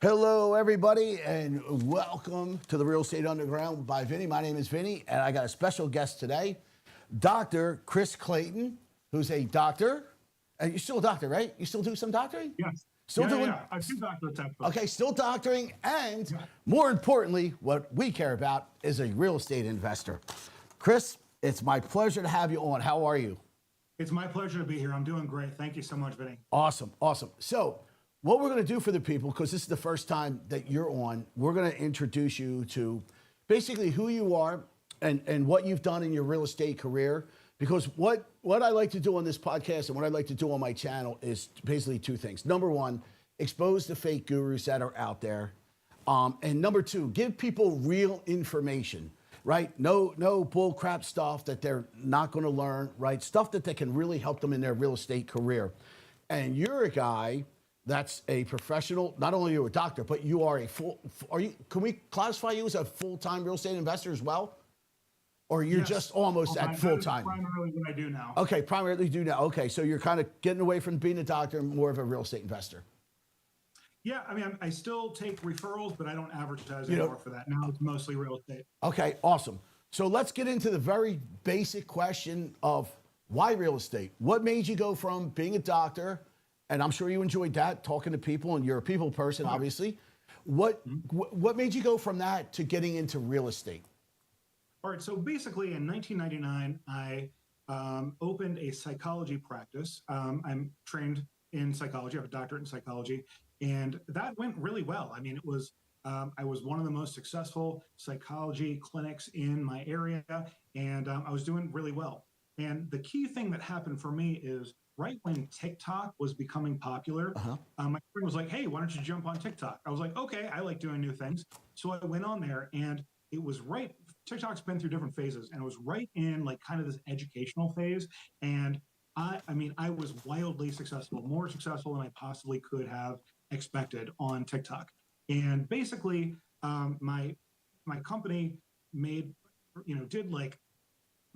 Hello, everybody, and welcome to the Real Estate Underground by Vinny. My name is Vinny, and I got a special guest today, Dr. Chris Clayton, who's a doctor. And you're still a doctor, right? You still do some doctoring? Yes. Still doing? Yeah. I do doctorate type. Okay, still doctoring, and more importantly, what we care about is a real estate investor. Chris, it's my pleasure to have you on. How are you? It's my pleasure to be here. I'm doing great. Thank you so much, Vinny. Awesome, awesome. So, what we're going to do for the people, because this is the first time that you're on, we're going to introduce you to basically who you are and what you've done in your real estate career. Because what I like to do on this podcast and what I like to do on my channel is basically two things. Number one, expose the fake gurus that are out there. And number two, give people real information, right? No bull crap stuff that they're not going to learn, right? Stuff that they can really help them in their real estate career. And you're a guy that's a professional. Not only are you a doctor, but you are can we classify you as a full-time real estate investor as well? Or you're just almost at full-time? Primarily what I do now. Okay, primarily do now. Okay, so you're kind of getting away from being a doctor and more of a real estate investor. Yeah, I mean, I still take referrals, but I don't advertise anymore for that. Now it's mostly real estate. Okay, awesome. So let's get into the very basic question of why real estate? What made you go from being a doctor, and I'm sure you enjoyed that, talking to people, and you're a people person, obviously. What made you go from that to getting into real estate? All right, so basically in 1999, I opened a psychology practice. I'm trained in psychology. I have a doctorate in psychology, and that went really well. I mean, it was I was one of the most successful psychology clinics in my area, and I was doing really well. And the key thing that happened for me is right when TikTok was becoming popular, my friend was like, "Hey, why don't you jump on TikTok?" I was like, "Okay, I like doing new things." So I went on there, and it was right. TikTok's been through different phases, and it was right in like kind of this educational phase. And I mean, I was wildly successful, more successful than I possibly could have expected on TikTok. And basically, my company did like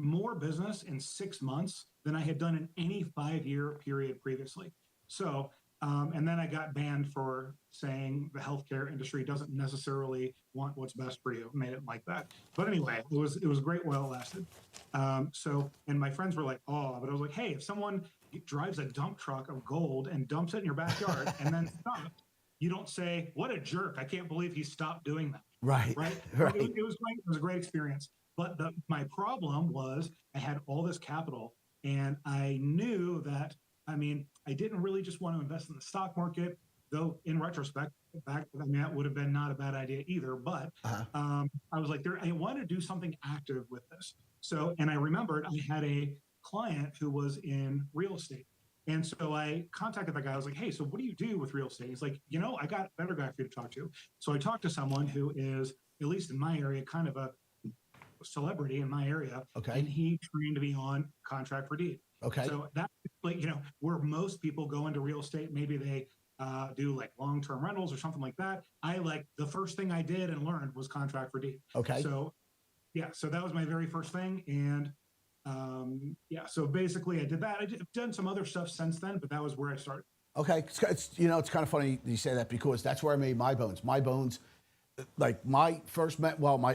more business in 6 months than I had done in any 5-year period previously. So, and then I got banned for saying the healthcare industry doesn't necessarily want what's best for you. Made it like that. But anyway, it was great while it lasted. And my friends were like, "Oh," but I was like, "Hey, if someone drives a dump truck of gold and dumps it in your backyard and then stops, you don't say, 'What a jerk! I can't believe he stopped doing that.'" Right. Right. Right. It was great. It was a great experience. But my problem was I had all this capital, and I knew that, I mean, I didn't really just want to invest in the stock market, though in retrospect, that would have been not a bad idea either. But I was like, I want to do something active with this. So, and I remembered I had a client who was in real estate. And so I contacted that guy. I was like, "Hey, so what do you do with real estate?" He's like, "I got a better guy for you to talk to." So I talked to someone who is, at least in my area, kind of a celebrity in my area. Okay. And he trained me on contract for deed. Okay. So that's like, where most people go into real estate, maybe they do like long-term rentals or something like that. The first thing I did and learned was contract for deed. Okay. So yeah, so that was my very first thing. And so basically I did that. I've done some other stuff since then, but that was where I started. Okay. It's kind of funny you say that because that's where I made my bones. My bones, like my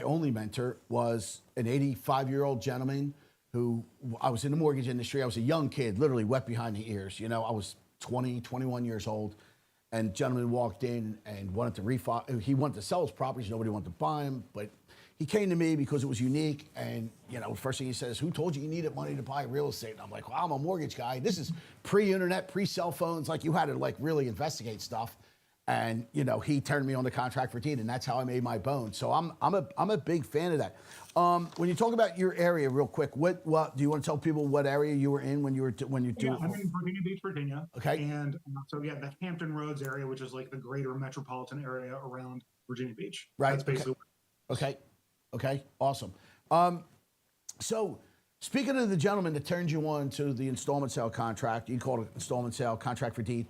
only mentor was an 85-year-old gentleman who, I was in the mortgage industry. I was a young kid, literally wet behind the ears. I was 20, 21 years old, and gentleman walked in and wanted to he wanted to sell his properties. Nobody wanted to buy them, but he came to me because it was unique. And, first thing he says, "Who told you needed money to buy real estate?" And I'm like, "Well, I'm a mortgage guy. This is pre-internet, pre-cell phones. Like, you had to like really investigate stuff." And, he turned me on the contract for deed, and that's how I made my bones. So I'm a big fan of that. When you talk about your area real quick, what do you want to tell people what area you were in when you do? Yeah, I'm in Virginia Beach, Virginia. Okay. And so yeah, the Hampton Roads area, which is like the greater metropolitan area around Virginia Beach. Right. That's basically. Okay. Awesome. So speaking of the gentleman that turned you on to the installment sale contract, you called it installment sale contract for deed.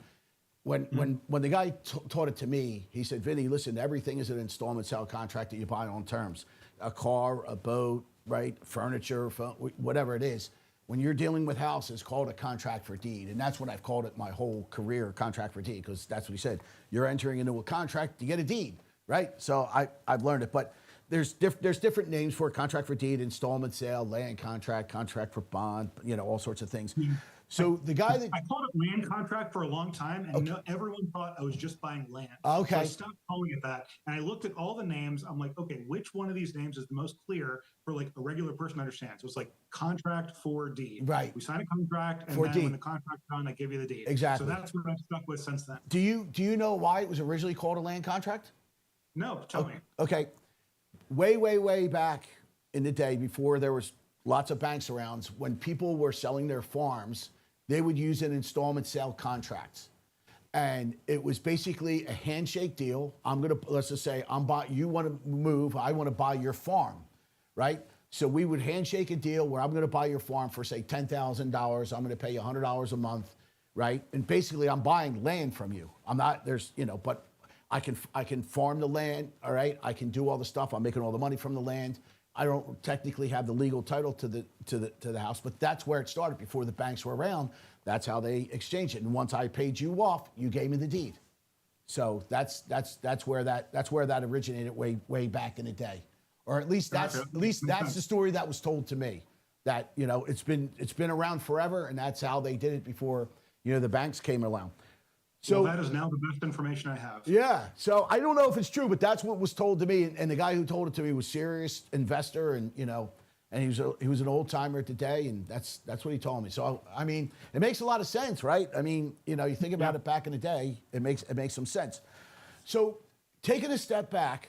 When the guy taught it to me, he said, "Vinny, listen, everything is an installment sale contract that you buy on terms. A car, a boat, right? Furniture, whatever it is. when you're dealing with houses, call it a contract for deed. And that's what I've called it my whole career, contract for deed, because that's what he said. You're entering into a contract to get a deed, right? So I've learned it. But there's different names for a contract for deed, installment sale, land contract, contract for bond, all sorts of things. So the guy that I called it land contract for a long time, and everyone thought I was just buying land. Okay. So I stopped calling it that, and I looked at all the names. I'm like, okay, which one of these names is the most clear for like a regular person to understand? So it's like contract for deed. Right. We sign a contract, and For then deed. when the contract's done, I give you the deed. Exactly. So that's what I've stuck with since then. do you know why it was originally called a land contract? No, tell me. Okay. Way back in the day, before there was lots of banks around, when people were selling their farms, they would use an installment sale contracts. And it was basically a handshake deal. Let's just say, you want to move, I want to buy your farm, right? So we would handshake a deal where I'm going to buy your farm for, say, $10,000. I'm going to pay you $100 a month, right? And basically, I'm buying land from you. But I can farm the land, all right? I can do all the stuff. I'm making all the money from the land. I don't technically have the legal title to the house, but that's where it started before the banks were around. That's how they exchanged it. And once I paid you off, you gave me the deed. So that's where that originated way back in the day, or at least that's the story that was told to me. That it's been around forever, and that's how they did it before the banks came around. So that is now the best information I have. Yeah. So I don't know if it's true, but that's what was told to me. And the guy who told it to me was a serious investor, and and he was an old timer today, and that's what he told me. So I mean, it makes a lot of sense, right? I mean, you think about it back in the day, it makes some sense. So taking a step back,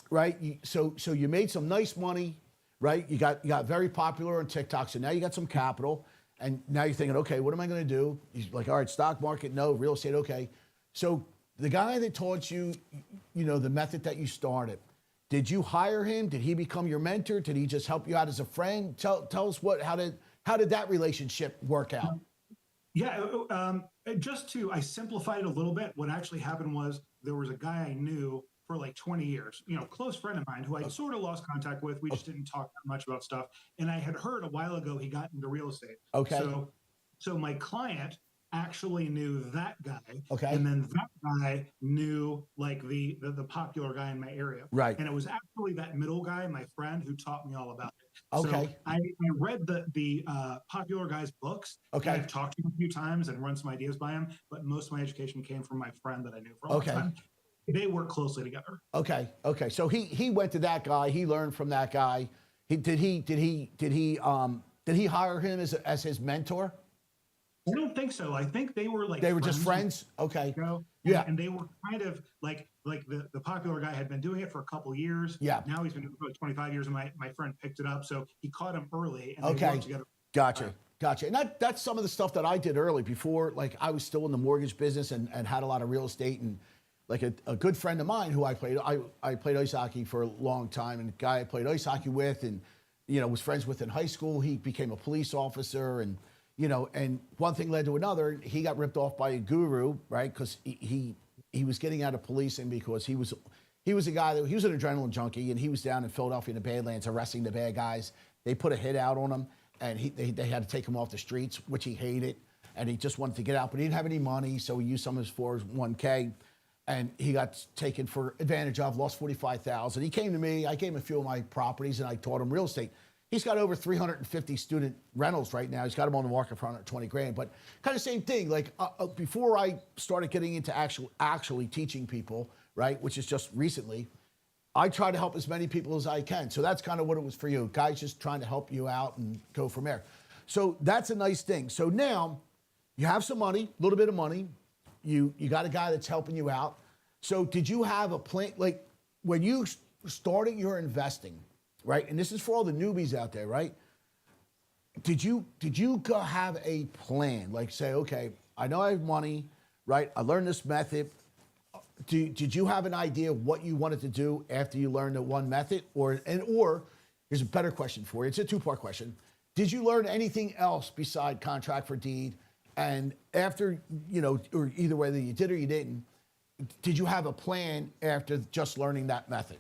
right? So you made some nice money, right? You got very popular on TikTok, so now you got some capital. And now you're thinking, okay, what am I going to do? He's like, all right, stock market, no. Real estate, okay. So the guy that taught you, the method that you started, did you hire him? Did he become your mentor? Did he just help you out as a friend? Tell us how did that relationship work out? Yeah, I simplified it a little bit. What actually happened was there was a guy I knew for like 20 years, close friend of mine who I sort of lost contact with. We just didn't talk that much about stuff. And I had heard a while ago he got into real estate. Okay. So my client actually knew that guy. Okay. And then that guy knew like the popular guy in my area. Right. And it was actually that middle guy, my friend, who taught me all about it. Okay. So I read the popular guy's books. Okay. And I've talked to him a few times and run some ideas by him, but most of my education came from my friend that I knew for a long time. They work closely together. Okay. So he went to that guy. He learned from that guy. Did he hire him as his mentor? I don't think so. I think they were just friends. Okay. Yeah. And they were kind of like the popular guy had been doing it for a couple of years. Yeah. Now he's been doing it for 25 years, and my friend picked it up. So he caught him early, and they worked together. Gotcha. And that's some of the stuff that I did early before, like I was still in the mortgage business and had a lot of real estate. And like a good friend of mine who I played ice hockey for a long time, and the guy I played ice hockey with and was friends with in high school, he became a police officer, and and one thing led to another. He got ripped off by a guru, right? Because he was getting out of policing because he was a guy he was an adrenaline junkie, and he was down in Philadelphia in the Badlands arresting the bad guys. They put a hit out on him, and they had to take him off the streets, which he hated, and he just wanted to get out, but he didn't have any money, so he used some of his 401k. And he got taken for advantage of, lost $45,000. He came to me, I gave him a few of my properties, and I taught him real estate. He's got over 350 student rentals right now. He's got them on the market for $120,000. But kind of same thing. Like before I started getting into actually teaching people, right, which is just recently, I try to help as many people as I can. So that's kind of what it was for you. Guys just trying to help you out and go from there. So that's a nice thing. So now you have some money, a little bit of money. You got a guy that's helping you out. So did you have a plan, like when you started your investing, right? And this is for all the newbies out there, right? Did you have a plan? Like say, okay, I know I have money, right? I learned this method. Did you have an idea of what you wanted to do after you learned the one method? Or here's a better question for you. It's a two-part question. Did you learn anything else beside contract for deed? And after, or either whether you did or you didn't, did you have a plan after just learning that method?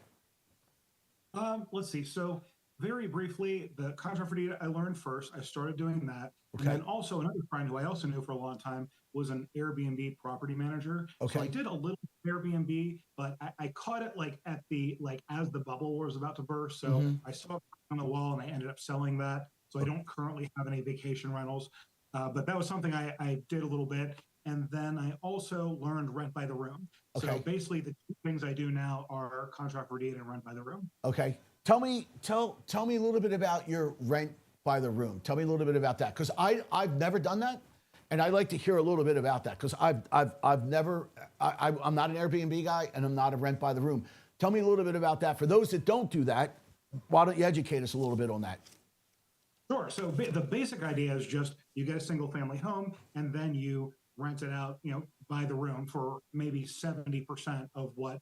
Let's see. So very briefly, the contract for deed I learned first. I started doing that. And Okay. then also another friend who I also knew for a long time was an Airbnb property manager. So I Okay. did a little Airbnb, but I caught it like at the like as the bubble was about to burst. So Mm-hmm. I saw it on the wall and I ended up selling that. So I don't currently have any vacation rentals. But that was something I did a little bit. And then I also learned rent by the room. So Okay. basically, the two things I do now are contract for deed and rent by the room. Okay. Tell me a little bit about your rent by the room. Tell me a little bit about that, because I've never done that, and I'd like to hear a little bit about that, because I've never I'm not an Airbnb guy and I'm not a rent by the room. Tell me a little bit about that. For those that don't do that, why don't you educate us a little bit on that? Sure. So the basic idea is just you get a single family home and then you rent it out, by the room for maybe 70% of what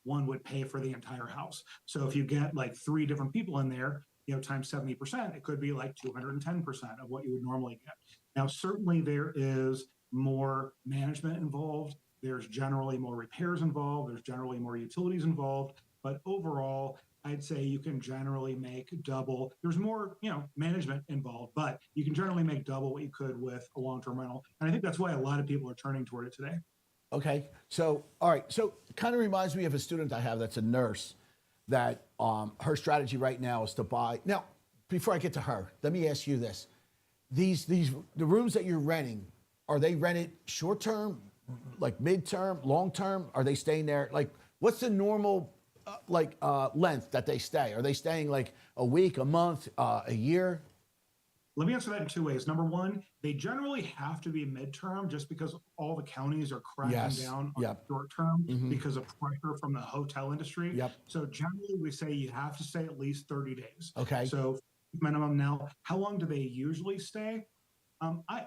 one would pay for the entire house. So if you get like three different people in there, times 70%, it could be like 210% of what you would normally get. Now, certainly there is more management involved. There's generally more repairs involved. There's generally more utilities involved. But overall, I'd say you can generally make double. There's more, management involved, but you can generally make double what you could with a long-term rental. And I think that's why a lot of people are turning toward it today. Okay. So, all right. So, kind of reminds me of a student I have that's a nurse. That her strategy right now is to buy. Now, before I get to her, let me ask you this: the rooms that you're renting, are they rented short term, like mid term, long term? Are they staying there? Like, what's the normal length that they stay? Are they staying like a week, a month, a year? Let me answer that in two ways. Number one, they generally have to be midterm just because all the counties are cracking Yes. down on Yep. short term Mm-hmm. because of pressure from the hotel industry. Yep. So generally, we say you have to stay at least 30 days. Okay. So minimum. Now, how long do they usually stay?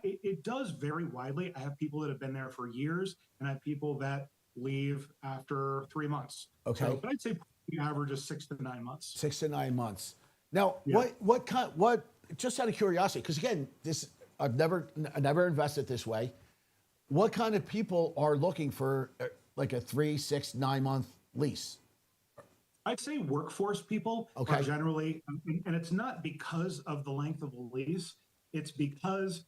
It does vary widely. I have people that have been there for years, and I have people that leave after 3 months. Okay. So, but I'd say the average is 6 to 9 months. 6 to 9 months. Now, Yeah. what? Just out of curiosity, because again, I never invested this way. What kind of people are looking for like a 3, 6, 9 month lease? I'd say workforce people Okay. are generally, and it's not because of the length of the lease, it's because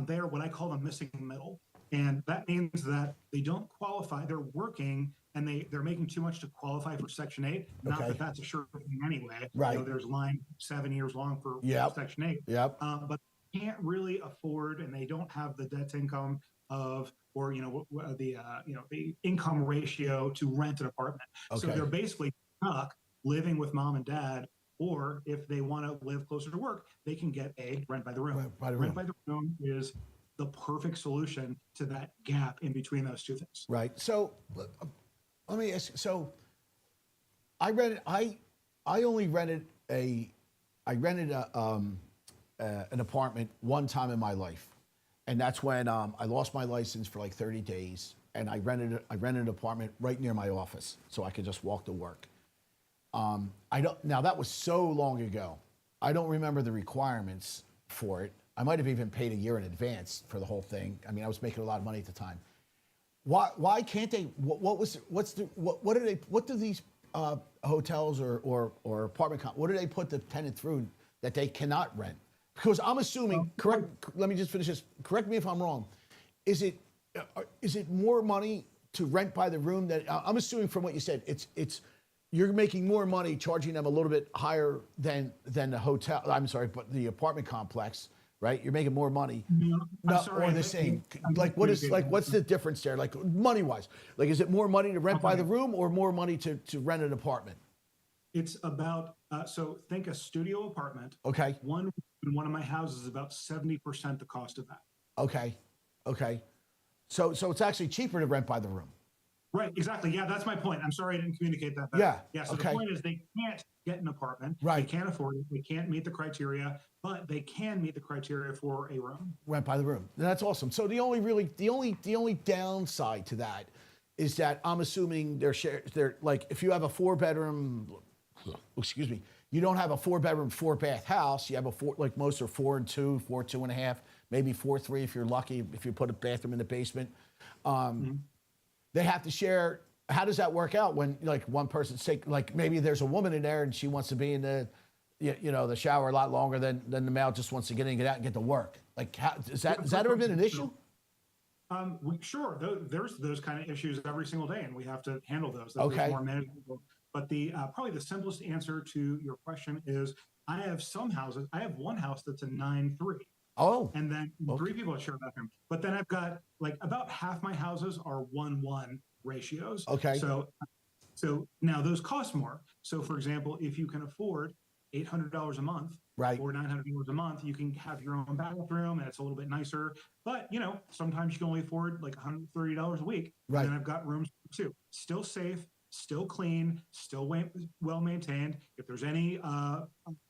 they are what I call the missing middle. And that means that they don't qualify, they're working and they're making too much to qualify for Section 8. Not Okay. that that's a sure thing anyway. Right. There's line 7 years long for Yep. Section 8. Yep. But they can't really afford and they don't have the debt to income of, or, the income ratio to rent an apartment. So Okay. they're basically stuck living with mom and dad, or if they want to live closer to work, they can get a rent by the room. Rent by the Rent room. by the room is the perfect solution to that gap in between those two things. Right. So let me ask. So I rented. I only rented a. I rented an apartment one time in my life, and that's when I lost my license for like 30 days, and I rented an apartment right near my office, so I could just walk to work. I don't. Now that was so long ago. I don't remember the requirements for it. I might have even paid a year in advance for the whole thing. I mean, I was making a lot of money at the time. Why can't they? What do these hotels or apartment what do they put the tenant through that they cannot rent? Because I'm assuming. Correct. Let me just finish this. Correct me if I'm wrong. Is it more money to rent by the room? That I'm assuming from what you said, it's you're making more money charging them a little bit higher than the hotel. I'm sorry, but the apartment complex. Right, you're making more money. No, No, sorry, or the same. Like, what's the difference there? Like, money wise, like, is it more money to rent by the room or more money to rent an apartment? It's about, so think a studio apartment. Okay. One in one of my houses is about 70% the cost of that. Okay. So it's actually cheaper to rent by the room. Right, exactly. Yeah, that's my point. I'm sorry I didn't communicate that better. Yeah, so okay. The point is they can't get an apartment. Right. They can't afford it. They can't meet the criteria, but they can meet the criteria for a room. Rent by the room. That's awesome. So the only downside to that is that I'm assuming they're like, if you have a 4-bedroom, excuse me, you don't have a 4-bedroom, 4-bath house. You have like most are 4 and 2, 4, 2.5, maybe 4, 3 if you're lucky, if you put a bathroom in the basement. They have to share how does that work out when like one person's say like maybe there's a woman in there and she wants to be in the the shower a lot longer than the male just wants to get in, get out, and get to work. Like, how, has that ever been an issue? Sure, there's those kind of issues every single day, and we have to handle those. Okay. More manageable. But the probably the simplest answer to your question is I have some houses. I have one house that's a 9-3. Oh, And then okay. 3 people share a bathroom. But then I've got like about half my houses are 1-1 ratios. Okay. So now those cost more. So for example, if you can afford $800 a month, Right. or $900 a month, you can have your own bathroom and it's a little bit nicer. But sometimes you can only afford like $130 a week. Right. And then I've got rooms too. Still safe, still clean, still well maintained. If there's any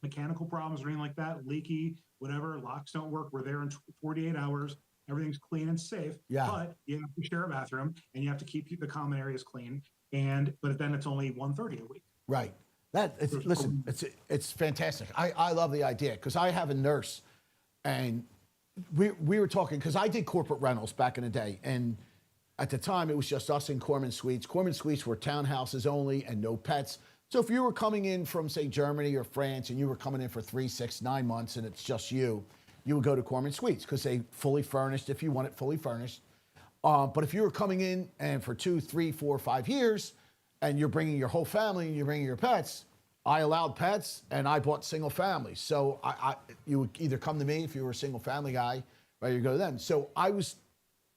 mechanical problems or anything like that, leaky, whatever, locks don't work, we're there in 48 hours. Everything's clean and safe. Yeah. But you have to share a bathroom and you have to keep the common areas clean. But then it's only $130 a week. Right. Listen, it's fantastic. I love the idea because I have a nurse, and we were talking because I did corporate rentals back in the day, and at the time it was just us in Corman Suites. Corman Suites were townhouses only and no pets. So if you were coming in from say Germany or France and you were coming in for 3, 6, 9 months and it's just you would go to Corman Suites because they fully furnished if you want it fully furnished. But if you were coming in and for 2, 3, 4, 5 years, and you're bringing your whole family and you're bringing your pets, I allowed pets and I bought single families. So you would either come to me if you were a single family guy, or you go to them. So I was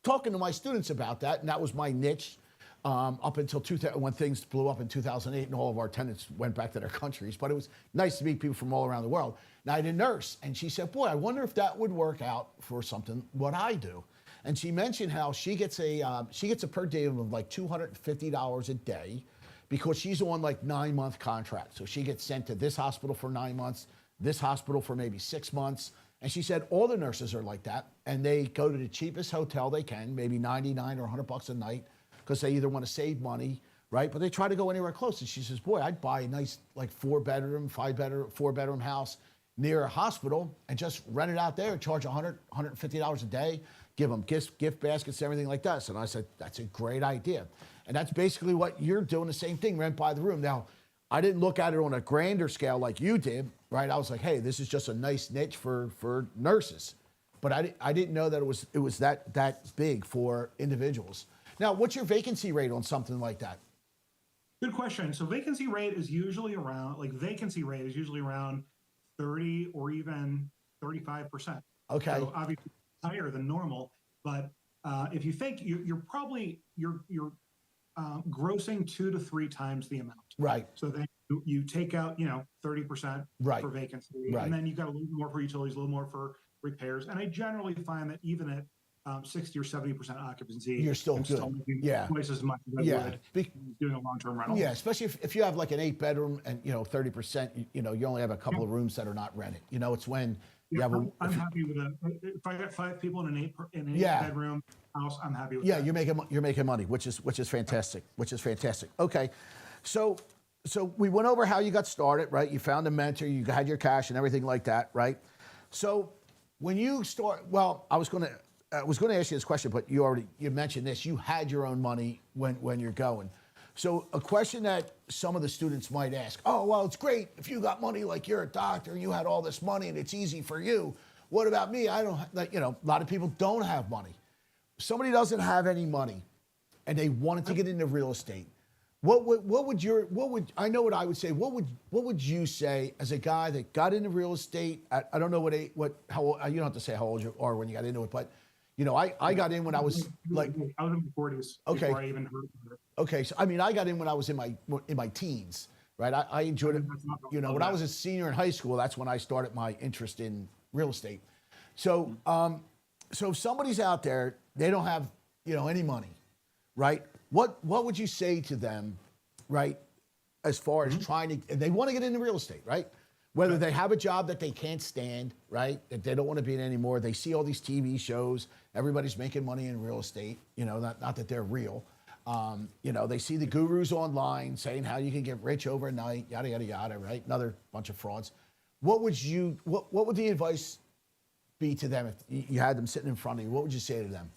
talking to my students about that, and that was my niche up until when things blew up in 2008 and all of our tenants went back to their countries. But it was nice to meet people from all around the world. Now I had a nurse, and she said, boy, I wonder if that would work out for something, what I do. And she mentioned how she gets a per diem of like $250 a day because she's on like 9-month contract. So she gets sent to this hospital for 9 months, this hospital for maybe 6 months. And she said all the nurses are like that. And they go to the cheapest hotel they can, maybe 99 or $100 a night, because they either want to save money, right? But they try to go anywhere close. And she says, boy, I'd buy a nice like 4-bedroom house near a hospital and just rent it out there and charge $150 a day, give them gift baskets, everything like that. And I said, that's a great idea. And that's basically what you're doing, the same thing, rent by the room. Now, I didn't look at it on a grander scale like you did, right? I was like, hey, this is just a nice niche for nurses. But I didn't know that it was that big for individuals. Now, what's your vacancy rate on something like that? Good question. So vacancy rate is usually around 30 or even 35%. Okay. So obviously higher than normal, but if you think you're grossing 2 to 3 times the amount. Right. So then you take out 30% Right. for vacancy, Right. and then you've got a little more for utilities, a little more for repairs. And I generally find that even at 60 or 70% occupancy, You're still I'm good. still making Yeah. twice as much as I Yeah. would doing a long-term rental. Yeah, especially if you have like an 8-bedroom and 30%, you only have a couple of rooms that are not rented. It's when you have I'm happy with if I got 5 people in an 8 Yeah. bedroom house, I'm happy with Yeah, that. you're making money, which is fantastic. Okay, so we went over how you got started, right? You found a mentor, you had your cash and everything like that, right? So when you start, well, I was going to ask you this question, but you mentioned this. You had your own money when you're going. So a question that some of the students might ask, oh, well, it's great if you got money, like you're a doctor and you had all this money and it's easy for you. What about me? I don't, a lot of people don't have money. Somebody doesn't have any money and they wanted to get into real estate. What would I know what I would say? What would you say as a guy that got into real estate? I don't know how old, you don't have to say how old you are when you got into it, but I got in when I was like, I was in my 40s Okay. before I even heard of it. okay, so I got in when I was in my teens, right? I enjoyed it. When I was a senior in high school, that's when I started my interest in real estate. So, so if somebody's out there, they don't have any money, right? What would you say to them, right? As far as trying to, they want to get into real estate, right? Whether they have a job that they can't stand, right? That they don't want to be in anymore. They see all these TV shows. Everybody's making money in real estate. Not that they're real. They see the gurus online saying how you can get rich overnight, yada, yada, yada, right? Another bunch of frauds. What would the advice be to them if you had them sitting in front of you? What would you say to them?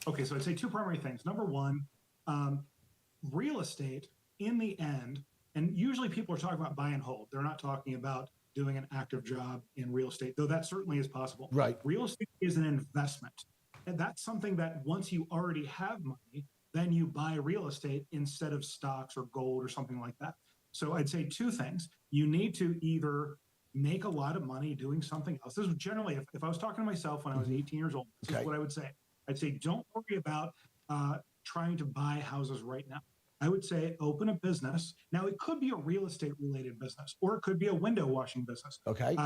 Okay, so I'd say 2 primary things. Number one, real estate in the end, and usually people are talking about buy and hold. They're not talking about doing an active job in real estate, though that certainly is possible. Right. Real estate is an investment. And that's something that once you already have money, then you buy real estate instead of stocks or gold or something like that. So I'd say two things. You need to either make a lot of money doing something else. This is generally, if I was talking to myself when I was 18 years old, this is what I would say. I'd say, don't worry about trying to buy houses right now. I would say open a business. Now, it could be a real estate related business, or it could be a window washing business. Okay.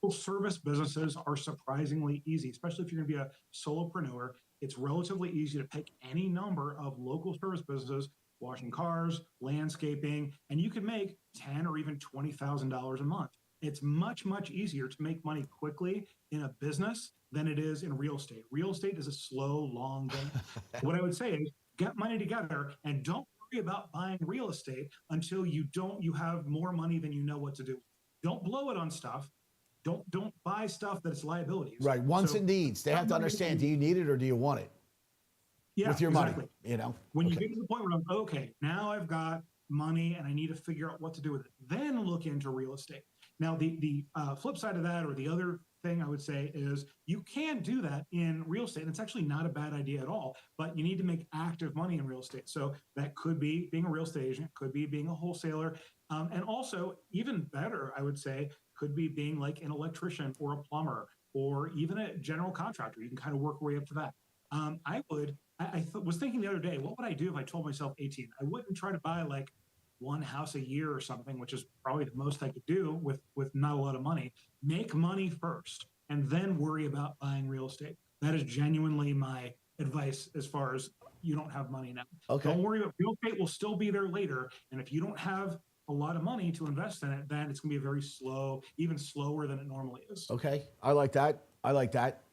Full service businesses are surprisingly easy, especially if you're going to be a solopreneur. It's relatively easy to pick any number of local service businesses, washing cars, landscaping, and you can make $10,000 or even $20,000 a month. It's much, much easier to make money quickly in a business than it is in real estate. Real estate is a slow, long game. What I would say is get money together and don't worry about buying real estate until you have more money than you know what to do. Don't blow it on stuff. Don't buy stuff that's liabilities. Right. Wants and needs. They have to understand, do you need it or do you want it? Yeah, with your exactly. money, you know? When you get to the point where I'm, okay, now I've got money and I need to figure out what to do with it, then look into real estate. Now, the flip side of that, or the other thing I would say, is you can do that in real estate. And it's actually not a bad idea at all, but you need to make active money in real estate. So that could be being a real estate agent, could be being a wholesaler. And also, even better, I would say, could be being like an electrician or a plumber or even a general contractor. You can kind of work your way up to that. I was thinking the other day, what would I do if I told myself 18? I wouldn't try to buy like one house a year or something, which is probably the most I could do with not a lot of money. Make money first and then worry about buying real estate. That is genuinely my advice as far as you don't have money now. Okay. Don't worry about real estate will still be there later. And if you don't have a lot of money to invest in it, then it's going to be a very slow, even slower than it normally is. Okay. I like that.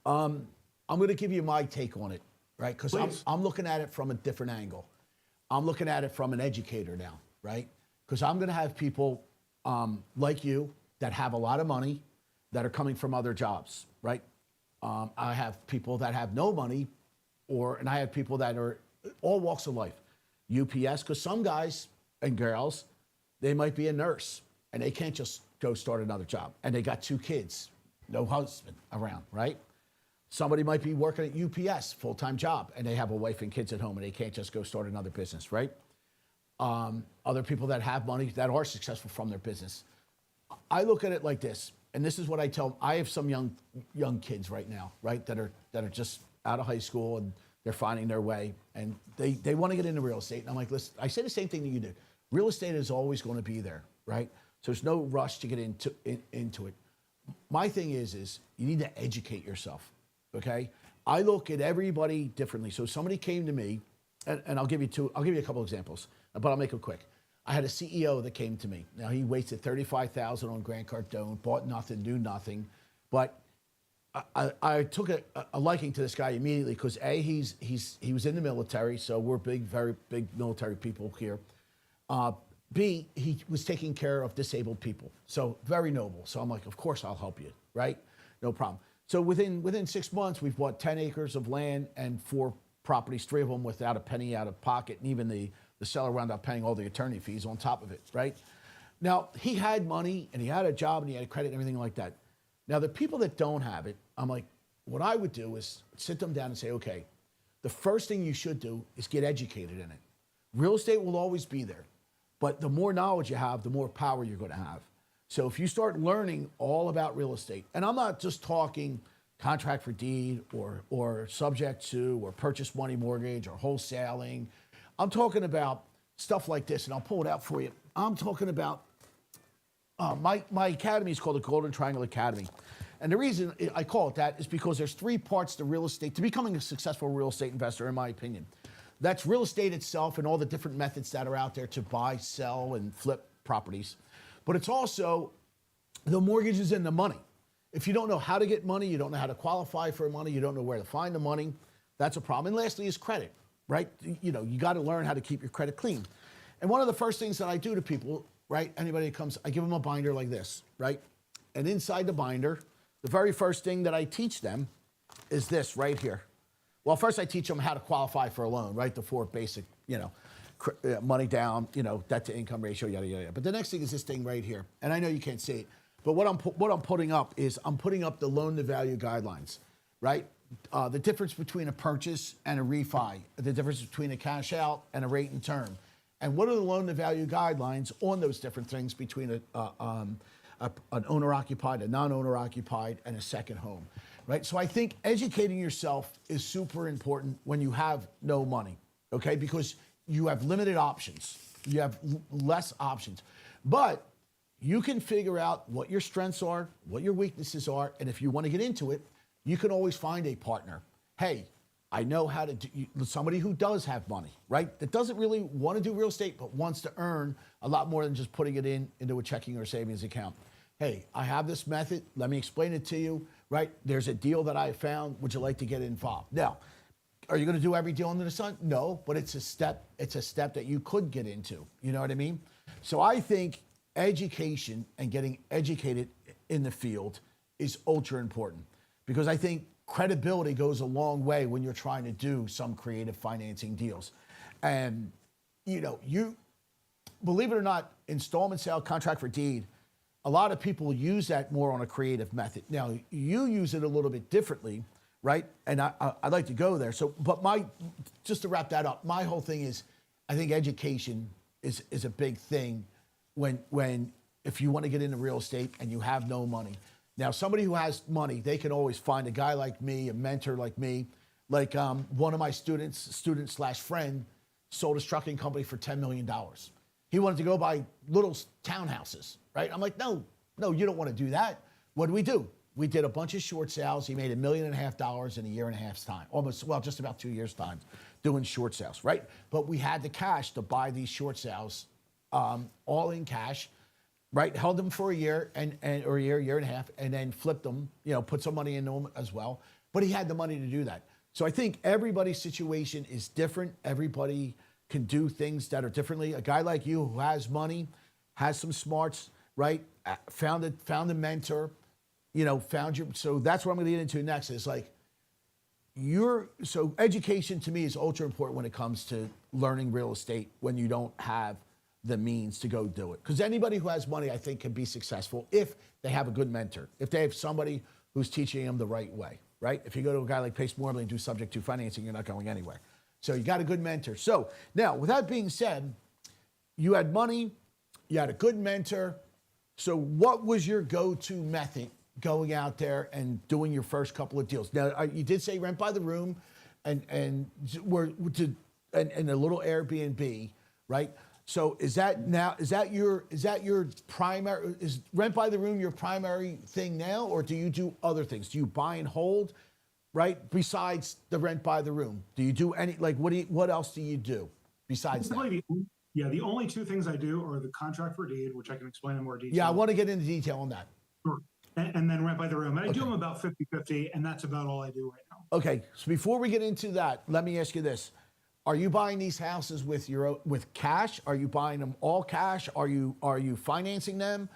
I'm going to give you my take on it, right? Because I'm looking at it from a different angle. I'm looking at it from an educator now, right? Because I'm going to have people like you that have a lot of money that are coming from other jobs, right? I have people that have no money, and I have people that are all walks of life. UPS, because some guys and girls, they might be a nurse and they can't just go start another job. And they got 2 kids, no husband around, right? Somebody might be working at UPS, full-time job, and they have a wife and kids at home and they can't just go start another business, right? Other people that have money that are successful from their business. I look at it like this, and this is what I tell. I have some young kids right now, right, that are just out of high school and they're finding their way, and they want to get into real estate. And I'm like, listen, I say the same thing that you did. Real estate is always going to be there, right? So there's no rush to get into it. My thing is you need to educate yourself, okay? I look at everybody differently. So somebody came to me, and I'll give you a couple examples, but I'll make them quick. I had a CEO that came to me. Now, he wasted $35,000 on Grant Cardone, bought nothing, knew nothing, but I took a liking to this guy immediately because he was in the military, so we're very big military people here. B, he was taking care of disabled people, so very noble. So I'm like, of course I'll help you, right? No problem. So within 6 months, we've bought 10 acres of land and 4 properties, 3 of them without a penny out of pocket, and even the seller wound up paying all the attorney fees on top of it, right? Now, he had money, and he had a job, and he had a credit and everything like that. Now, the people that don't have it, I'm like, what I would do is sit them down and say, okay, the first thing you should do is get educated in it. Real estate will always be there, but the more knowledge you have, the more power you're going to have. So if you start learning all about real estate, and I'm not just talking contract for deed or subject to or purchase money mortgage or wholesaling, I'm talking about stuff like this, and I'll pull it out for you. I'm talking about my academy is called the Golden Triangle Academy. And the reason I call it that is because there's 3 parts to real estate, to becoming a successful real estate investor, in my opinion. That's real estate itself and all the different methods that are out there to buy, sell, and flip properties. But it's also the mortgages and the money. If you don't know how to get money, you don't know how to qualify for money, you don't know where to find the money, that's a problem. And lastly is credit, right? You got to learn how to keep your credit clean. And one of the first things that I do to people, right, anybody that comes, I give them a binder like this, right? And inside the binder, the very first thing that I teach them is this right here. Well, first I teach them how to qualify for a loan, right? The 4 basic, money down, debt to income ratio, yada, yada, yada. But the next thing is this thing right here. And I know you can't see it, but what I'm putting up is I'm putting up the loan to value guidelines, right? The difference between a purchase and a refi, the difference between a cash out and a rate and term. And what are the loan to value guidelines on those different things between an owner occupied, a non-owner occupied, and a second home, right? So I think educating yourself is super important when you have no money, okay? Because you have limited options. You have less options. But you can figure out what your strengths are, what your weaknesses are, and if you want to get into it, you can always find a partner. Hey, I know how to do, somebody who does have money, right? That doesn't really want to do real estate, but wants to earn a lot more than just putting it into a checking or savings account. Hey, I have this method. Let me explain it to you, right? There's a deal that I found. Would you like to get involved? Now, are you going to do every deal under the sun? No, but it's a step that you could get into. You know what I mean? So I think education and getting educated in the field is ultra important, because I think credibility goes a long way when you're trying to do some creative financing deals. And, you believe it or not, installment sale, contract for deed, a lot of people use that more on a creative method. Now, you use it a little bit differently, right? And I'd like to go there. So, but just to wrap that up, my whole thing is, I think education is a big thing if you want to get into real estate and you have no money. Now, somebody who has money, they can always find a guy like me, a mentor like me. Like one of my student/friend, sold his trucking company for $10 million. He wanted to go buy little townhouses, right? I'm like, no, you don't want to do that. What do? We did a bunch of short sales. He made $1.5 million in a year and a half's time, just about 2 years' time, doing short sales, right? But we had the cash to buy these short sales, all in cash. Right, held them for a year or a year and a half, and then flipped them. Put some money into them as well. But he had the money to do that. So I think everybody's situation is different. Everybody can do things that are differently. A guy like you who has money, has some smarts, right? Found a mentor. So that's what I'm going to get into next. Is like so education to me is ultra important when it comes to learning real estate when you don't have the means to go do it. Because anybody who has money, I think, can be successful if they have a good mentor, if they have somebody who's teaching them the right way, right? If you go to a guy like Pace Morley and do subject to financing, you're not going anywhere. So you got a good mentor. So now, with that being said, you had money, you had a good mentor. So what was your go-to method going out there and doing your first couple of deals? Now, you did say rent by the room and a little Airbnb, right? So is that your primary, is rent by the room your primary thing now, or do you do other things? Do you buy and hold, right? Besides the rent by the room, do you do what else do you do besides that? The only two things I do are the contract for deed, which I can explain in more detail. Yeah, I want to get into detail on that. Sure. And then rent by the room. And I do them about 50-50, and that's about all I do right now. Okay, so before we get into that, let me ask you this. Are you buying these houses with cash? Are you buying them all cash? Are you financing them?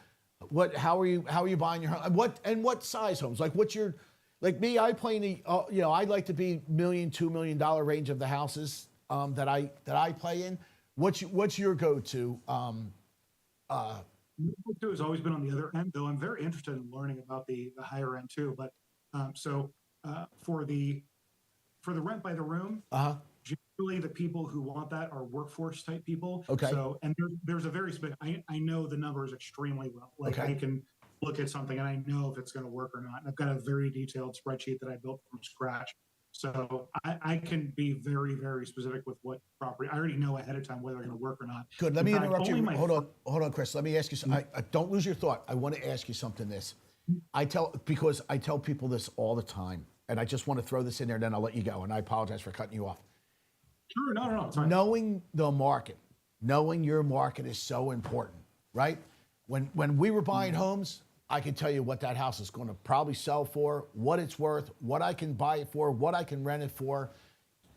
How are you buying your home? What size homes? Like me, I play in the I'd like to be $1 million, $2 million range of the houses that I play in. What's your go-to? Go-to has always been on the other end, though I'm very interested in learning about the higher end too. But for the rent by the room, generally the people who want that are workforce type people. Okay. So, and there's a very I know the numbers extremely well. I can look at something and I know if it's going to work or not. And I've got a very detailed spreadsheet that I built from scratch. So I can be very, very specific with what property. I already know ahead of time whether they're going to work or not. Good. Let me interrupt you. Hold on, Chris. Let me ask you something. Don't lose your thought. I want to ask you something. Because I tell people this all the time, and I just want to throw this in there, then I'll let you go. And I apologize for cutting you off. Sure, no, it's fine. Knowing the market, knowing your market is so important, right? When we were buying homes, I can tell you what that house is going to probably sell for, what it's worth, what I can buy it for, what I can rent it for,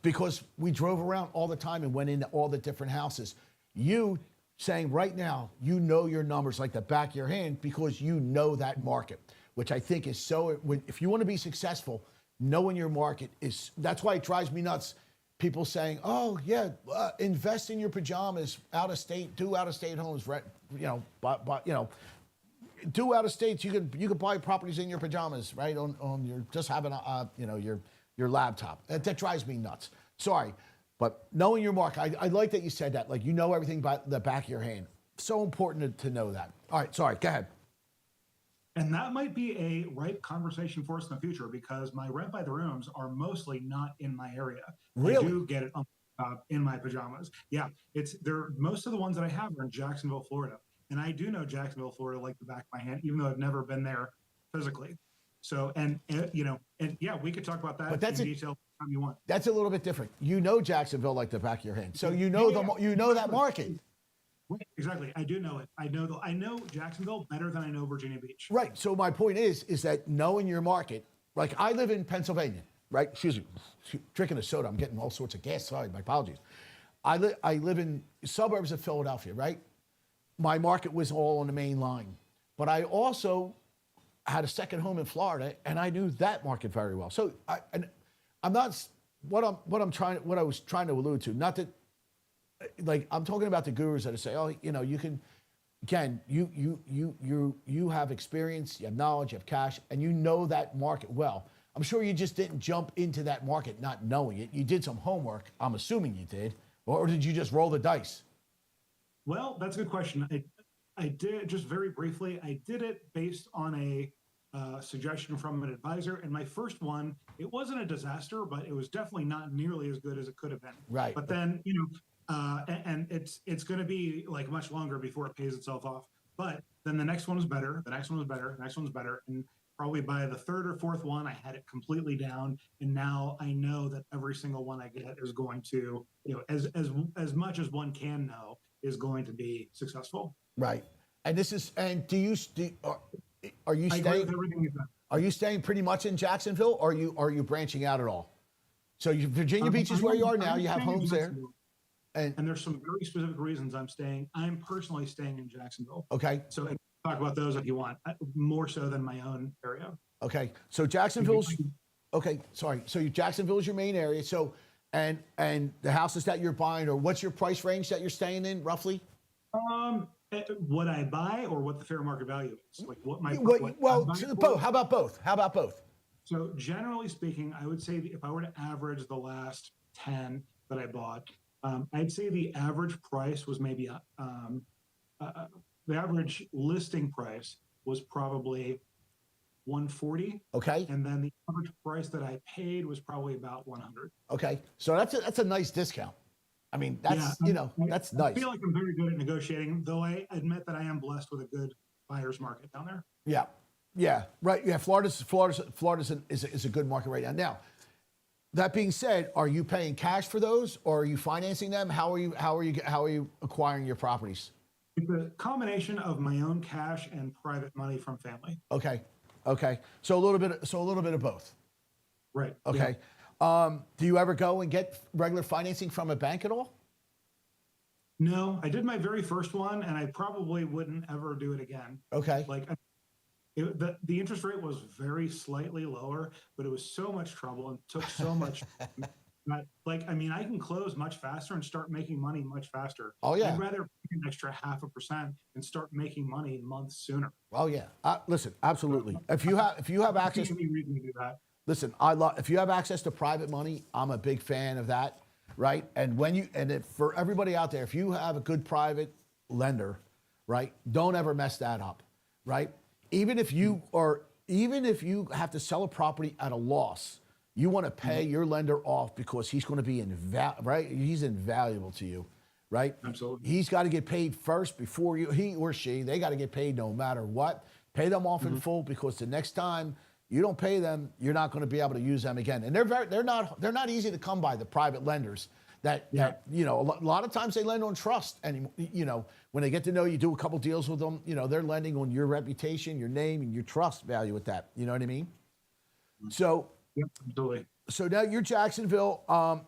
because we drove around all the time and went into all the different houses. You saying right now, you know your numbers like the back of your hand because you know that market, which I think is so, if you want to be successful, knowing your market that's why it drives me nuts. people saying, "Oh yeah, invest in your pajamas, out of state, do out of state homes, rent, do out of states. You could buy properties in your pajamas, right? On your just having your laptop. That drives me nuts. Sorry, but knowing your market, I like that you said that. Like, you know everything by the back of your hand. So important to know that. All right, sorry, go ahead. And that might be a ripe conversation for us in the future, because my rent by the rooms are mostly not in my area. Really? I do get it in my pajamas. Yeah, most of the ones that I have are in Jacksonville, Florida, and I do know Jacksonville, Florida, like the back of my hand, even though I've never been there physically. So, and yeah, we could talk about that But that's in detail anytime you want. That's a little bit different. You know Jacksonville like the back of your hand, so you know that market. Right, exactly. I do know it. I know Jacksonville better than I know Virginia Beach. Right. So my point is that knowing your market, like I live in Pennsylvania, right? Excuse me, drinking a soda. I'm getting all sorts of gas. Sorry, my apologies. I live in suburbs of Philadelphia, right? My market was all on the main line, but I also had a second home in Florida, and I knew that market very well. So I'm not what I was trying to allude to. Not that, like, I'm talking about the gurus that say, oh, you can, again, you have experience, you have knowledge, you have cash, and you know that market well. I'm sure you just didn't jump into that market not knowing it. You did some homework. I'm assuming you did, or did you just roll the dice? Well, that's a good question. I did, just very briefly, I did it based on a suggestion from an advisor. And my first one, it wasn't a disaster, but it was definitely not nearly as good as it could have been. Right. But then, and it's going to be like much longer before it pays itself off. But then the next one was better. The next one was better. The next one was better. And probably by the third or fourth one, I had it completely down. And now I know that every single one I get is going to, as much as one can know, is going to be successful. Right. And this is, and are you I agree staying? with everything you said. Are you staying pretty much in Jacksonville, or are you branching out at all? So Virginia Beach is where you are now. You have homes there. And there's some very specific reasons I'm personally staying in Jacksonville. Okay. So I can talk about those if you want, more so than my own area. Okay. So Jacksonville's, okay, sorry. So Jacksonville is your main area. So, and the houses that you're buying, or what's your price range that you're staying in roughly? What I buy or what the fair market value is? Like what my, both. How about both? How about both? So generally speaking, I would say if I were to average the last 10 that I bought, I'd say the average price was maybe the average listing price was probably 140. Okay. And then the average price that I paid was probably about 100. Okay. So that's a nice discount. I mean, that's, that's nice. I feel like I'm very good at negotiating, though I admit that I am blessed with a good buyer's market down there. Yeah. Yeah. Right. Yeah. Florida's is a good market right now. Now, that being said, are you paying cash for those, or are you financing them? How are you acquiring your properties? It's a combination of my own cash and private money from family. Okay. Okay. So a little bit of both. Right. Okay. Yeah. Do you ever go and get regular financing from a bank at all? No, I did my very first one, and I probably wouldn't ever do it again. Okay. Like the interest rate was very slightly lower, but it was so much trouble and took so much. I can close much faster and start making money much faster. Oh yeah. I'd rather pay an extra 0.5% and start making money months sooner. Oh yeah. Listen, absolutely. If you have access, any reason to do that. Listen, if you have access to private money, I'm a big fan of that, right? And for everybody out there, if you have a good private lender, right, don't ever mess that up, right? Even if you have to sell a property at a loss, you want to pay your lender off, because he's going to be right? He's invaluable to you, right? Absolutely. He's got to get paid first before he or she. They got to get paid no matter what. Pay them off in full, because the next time you don't pay them, you're not going to be able to use them again. And they're not easy to come by, the private lenders. That a lot of times they lend on trust, and when they get to know you, do a couple deals with them, they're lending on your reputation, your name, and your trust value with that. You know what I mean? So, yep, absolutely. So now you're Jacksonville,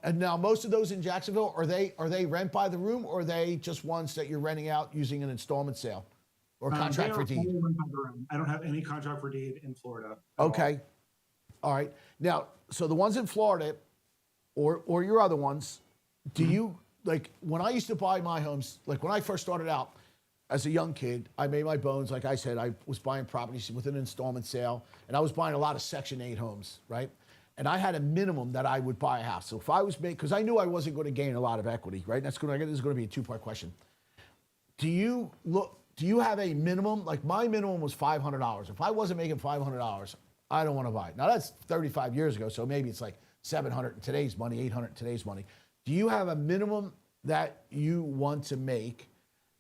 and now most of those in Jacksonville, are they rent by the room, or are they just ones that you're renting out using an installment sale or contract for deed? I don't have any contract for deed in Florida. Okay. All right. Now, so the ones in Florida, or your other ones, do you, like, when I used to buy my homes, like when I first started out as a young kid, I made my bones. Like I said, I was buying properties with an installment sale, and I was buying a lot of Section 8 homes, right? And I had a minimum that I would buy a house. So if I was because I knew I wasn't going to gain a lot of equity, right? This is going to be a two-part question. Do you have a minimum? Like my minimum was $500. If I wasn't making $500, I don't want to buy it. Now that's 35 years ago, so maybe it's like 700 in today's money, 800 in today's money. Do you have a minimum that you want to make?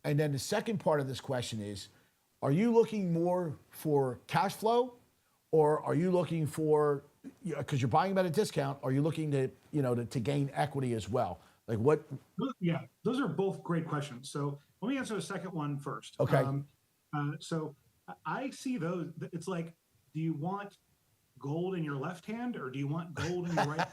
And then the second part of this question is, are you looking more for cash flow, or are you looking for, because you're buying them at a discount, are you looking to, to gain equity as well? Like what? Yeah, those are both great questions. So let me answer the second one first. Okay. So I see those. It's like, do you want gold in your left hand or do you want gold in your right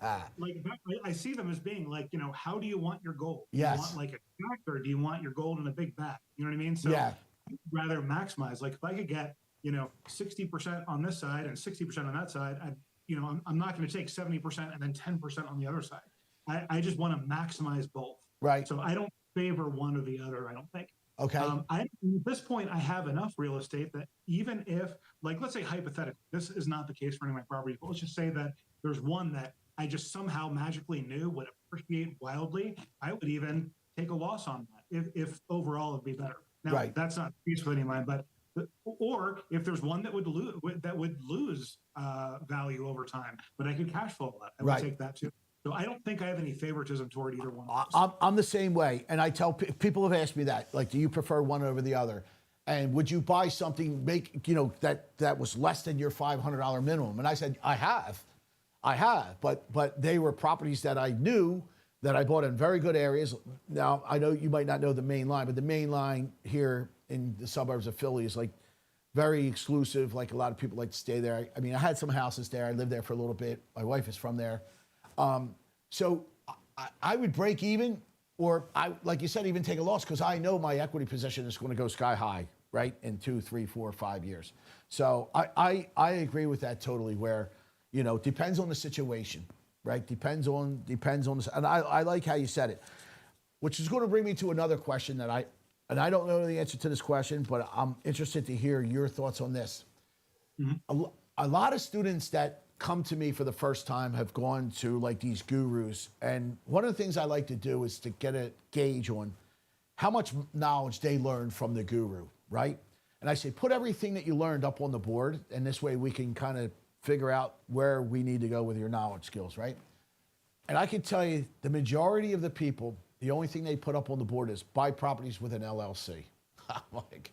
hand? Like I see them as being like, how do you want your gold? Do Yes. you want like a stack, or do you want your gold in a big bag? You know what I mean? So Yeah. I'd rather maximize. Like if I could get 60% on this side and 60% on that side, I'm not going to take 70% and then 10% on the other side. I just want to maximize both. Right. So I don't favor one or the other, I don't think. Okay. At this point, I have enough real estate that even if, like, let's say hypothetically, this is not the case for any of my properties, but let's just say that there's one that I just somehow magically knew would appreciate wildly, I would even take a loss on that if overall it'd be better. Now, right. That's not the case with any of mine, or if there's one that would lose value over time, but I could cash flow that, I would take that too. So I don't think I have any favoritism toward either one of those. I'm the same way. And I tell people have asked me that, like, do you prefer one over the other? And would you buy something, that was less than your $500 minimum? And I said, I have, but they were properties that I knew that I bought in very good areas. Now, I know you might not know the main line, but the main line here in the suburbs of Philly is like very exclusive. Like a lot of people like to stay there. I mean, I had some houses there. I lived there for a little bit. My wife is from there. So I would break even, or like you said, even take a loss, because I know my equity position is going to go sky high, right, in 2, 3, 4, 5 years. So I agree with that totally. Where, depends on the situation, right? Depends on and I like how you said it, which is going to bring me to another question that I don't know the answer to this question, but I'm interested to hear your thoughts on this. Mm-hmm. A lot of students that come to me for the first time have gone to like these gurus, and one of the things I like to do is to get a gauge on how much knowledge they learned from the guru, right? And I say, put everything that you learned up on the board, and this way we can kind of figure out where we need to go with your knowledge skills, right? And I can tell you, the majority of the people, the only thing they put up on the board is buy properties with an LLC. I'm like,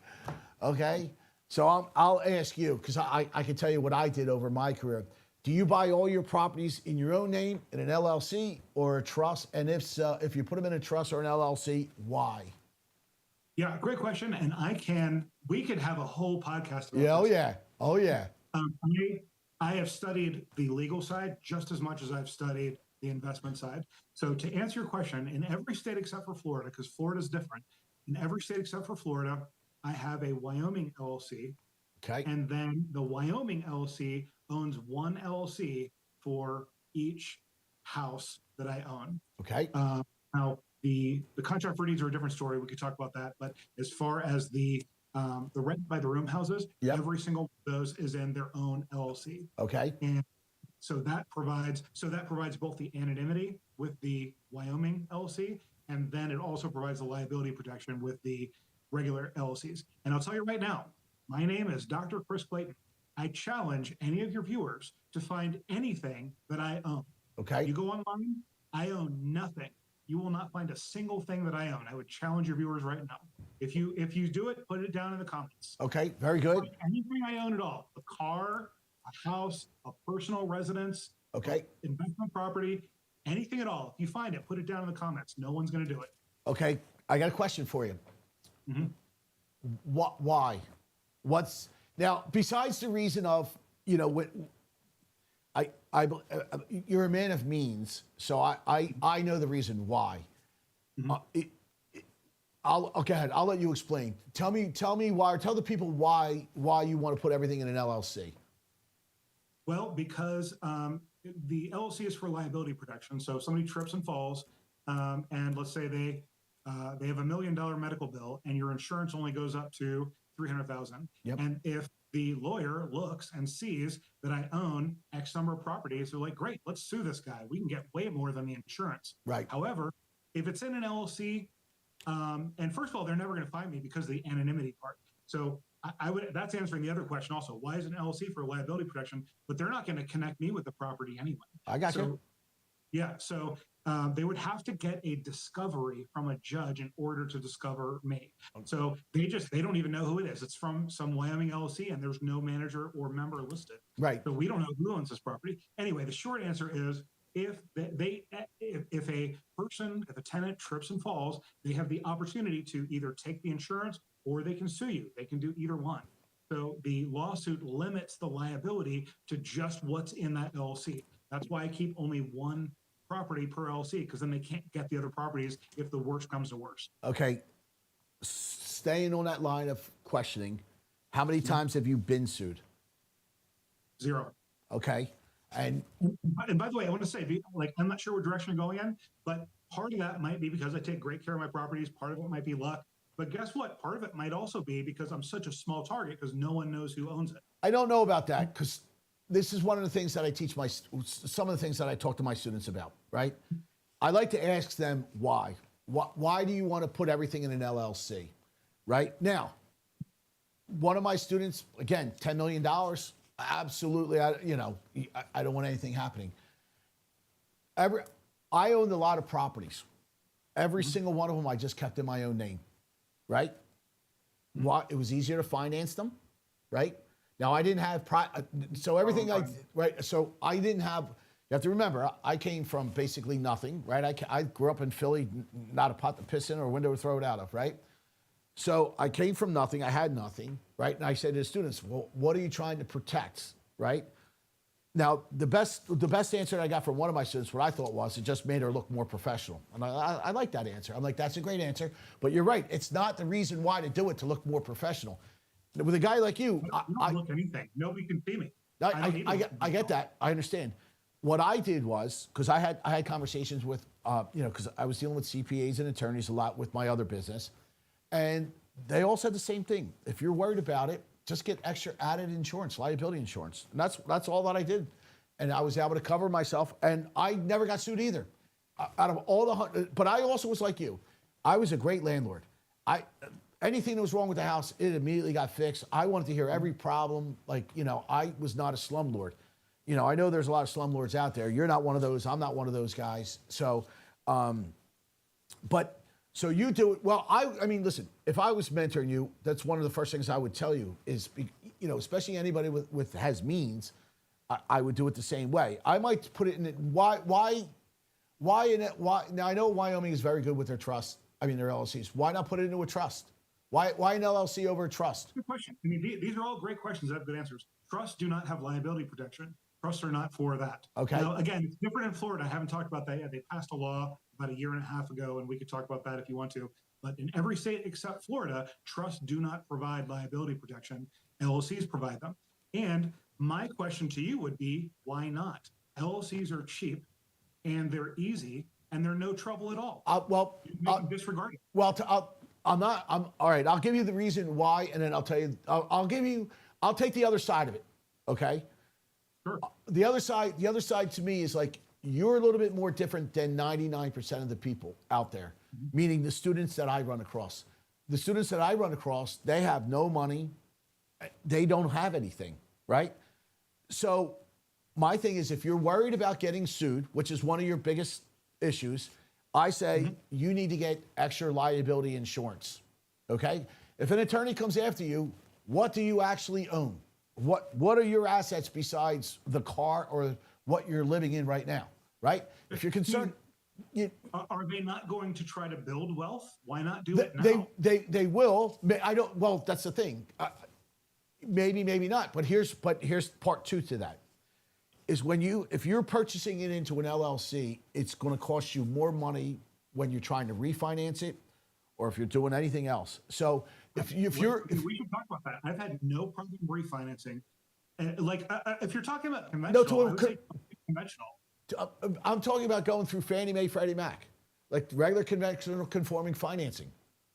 okay. So I'll ask you, because I can tell you what I did over my career. Do you buy all your properties in your own name in an LLC or a trust? And if so, if you put them in a trust or an LLC, why? Yeah, great question. And we could have a whole podcast about this. Oh, yeah. Oh, yeah. I have studied the legal side just as much as I've studied the investment side. So to answer your question, in every state except for Florida, because Florida is different, in every state except for Florida, I have a Wyoming LLC. Okay. And then the Wyoming LLC owns one LLC for each house that I own. Okay. Now the contract for deeds are a different story. We could talk about that. But as far as the rent by the room houses, every single one of those is in their own LLC. Okay. And so that provides both the anonymity with the Wyoming LLC, and then it also provides the liability protection with the regular LLCs. And I'll tell you right now, my name is Dr. Chris Clayton. I challenge any of your viewers to find anything that I own. Okay. You go online, I own nothing. You will not find a single thing that I own. I would challenge your viewers right now. If you do it, put it down in the comments. Okay, very good. Anything I own at all, a car, a house, a personal residence, okay, investment property, anything at all. If you find it, put it down in the comments. No one's going to do it. Okay, I got a question for you. Mm-hmm. Why? What's now besides the reason of you're a man of means, so I know the reason why. Mm-hmm. Go ahead. I'll let you explain. Tell me why, or tell the people why you want to put everything in an LLC. Well, because the LLC is for liability protection. So if somebody trips and falls, and let's say they have $1 million medical bill, and your insurance only goes up to 300,000. Yep. And if the lawyer looks and sees that I own X number of properties, they're like, great, let's sue this guy. We can get way more than the insurance. Right. However, if it's in an LLC, and first of all, they're never going to find me because of the anonymity part. So I would, that's answering the other question also. Why is an LLC for liability protection? But they're not going to connect me with the property anyway. I got you. Yeah. So they would have to get a discovery from a judge in order to discover me. So they don't even know who it is. It's from some Wyoming LLC, and there's no manager or member listed. Right. So we don't know who owns this property. Anyway, the short answer is if a tenant trips and falls, they have the opportunity to either take the insurance or they can sue you. They can do either one. So the lawsuit limits the liability to just what's in that LLC. That's why I keep only one property per LLC, because then they can't get the other properties if the worst comes to worst. Okay. Staying on that line of questioning, how many times have you been sued? 0. Okay. And by the way, I want to say, like, I'm not sure what direction you're going in, but part of that might be because I take great care of my properties. Part of it might be luck. But guess what? Part of it might also be because I'm such a small target because no one knows who owns it. I don't know about that, because this is one of the things that I teach some of the things that I talk to my students about, right? I like to ask them why. Why do you want to put everything in an LLC, right? Now, one of my students, again, $10 million, absolutely, I don't want anything happening. I owned a lot of properties. Every single one of them I just kept in my own name, right? It was easier to finance them, right? Now, I didn't have, so everything right? So I didn't have, you have to remember, I came from basically nothing, right? I grew up in Philly, not a pot to piss in or a window to throw it out of, right? So I came from nothing, I had nothing, right? And I said to the students, well, what are you trying to protect, right? Now, the best answer that I got from one of my students, what I thought was, it just made her look more professional. And I like that answer. I'm like, that's a great answer, but you're right. It's not the reason why to do it, to look more professional. With a guy like you, I don't look anything. Nobody can see me. I get that. I understand. What I did was, because I had conversations with, because I was dealing with CPAs and attorneys a lot with my other business, and they all said the same thing. If you're worried about it, just get extra added insurance, liability insurance. And that's all that I did. And I was able to cover myself, and I never got sued either. Out of all but I also was like you. I was a great landlord. Anything that was wrong with the house, it immediately got fixed. I wanted to hear every problem. Like, I was not a slumlord. I know there's a lot of slumlords out there. You're not one of those. I'm not one of those guys. So, so you do it. Well, I mean, listen, if I was mentoring you, that's one of the first things I would tell you is, especially anybody with has means, I would do it the same way. I might put it in it. Why in it? Why? Now, I know Wyoming is very good with their trust. I mean, their LLCs. Why not put it into a trust? Why an LLC over a trust? Good question. I mean, these are all great questions that have good answers. Trusts do not have liability protection. Trusts are not for that. Okay. Now, again, it's different in Florida. I haven't talked about that yet. They passed a law about a year and a half ago, and we could talk about that if you want to. But in every state except Florida, trusts do not provide liability protection. LLCs provide them. And my question to you would be, why not? LLCs are cheap, and they're easy, and they're no trouble at all. Disregard it. Well, all right. I'll give you the reason why, and then I'll tell you. I'll take the other side of it. Okay. Sure. The other side to me is like, you're a little bit more different than 99% of the people out there, meaning the students that I run across. The students that I run across, they have no money. They don't have anything, right? So my thing is, if you're worried about getting sued, which is one of your biggest issues, I say you need to get extra liability insurance, okay? If an attorney comes after you, what do you actually own? What are your assets besides the car or what you're living in right now, right? If you're concerned... Are they not going to try to build wealth? Why not do it now? They will. Well, that's the thing. Maybe not. But here's part two to that. Is if you're purchasing it into an LLC, it's going to cost you more money when you're trying to refinance it, or if you're doing anything else. So we should talk about that. I've had no problem refinancing. If you're talking about conventional, conventional. I'm talking about going through Fannie Mae, Freddie Mac, like regular conventional conforming financing.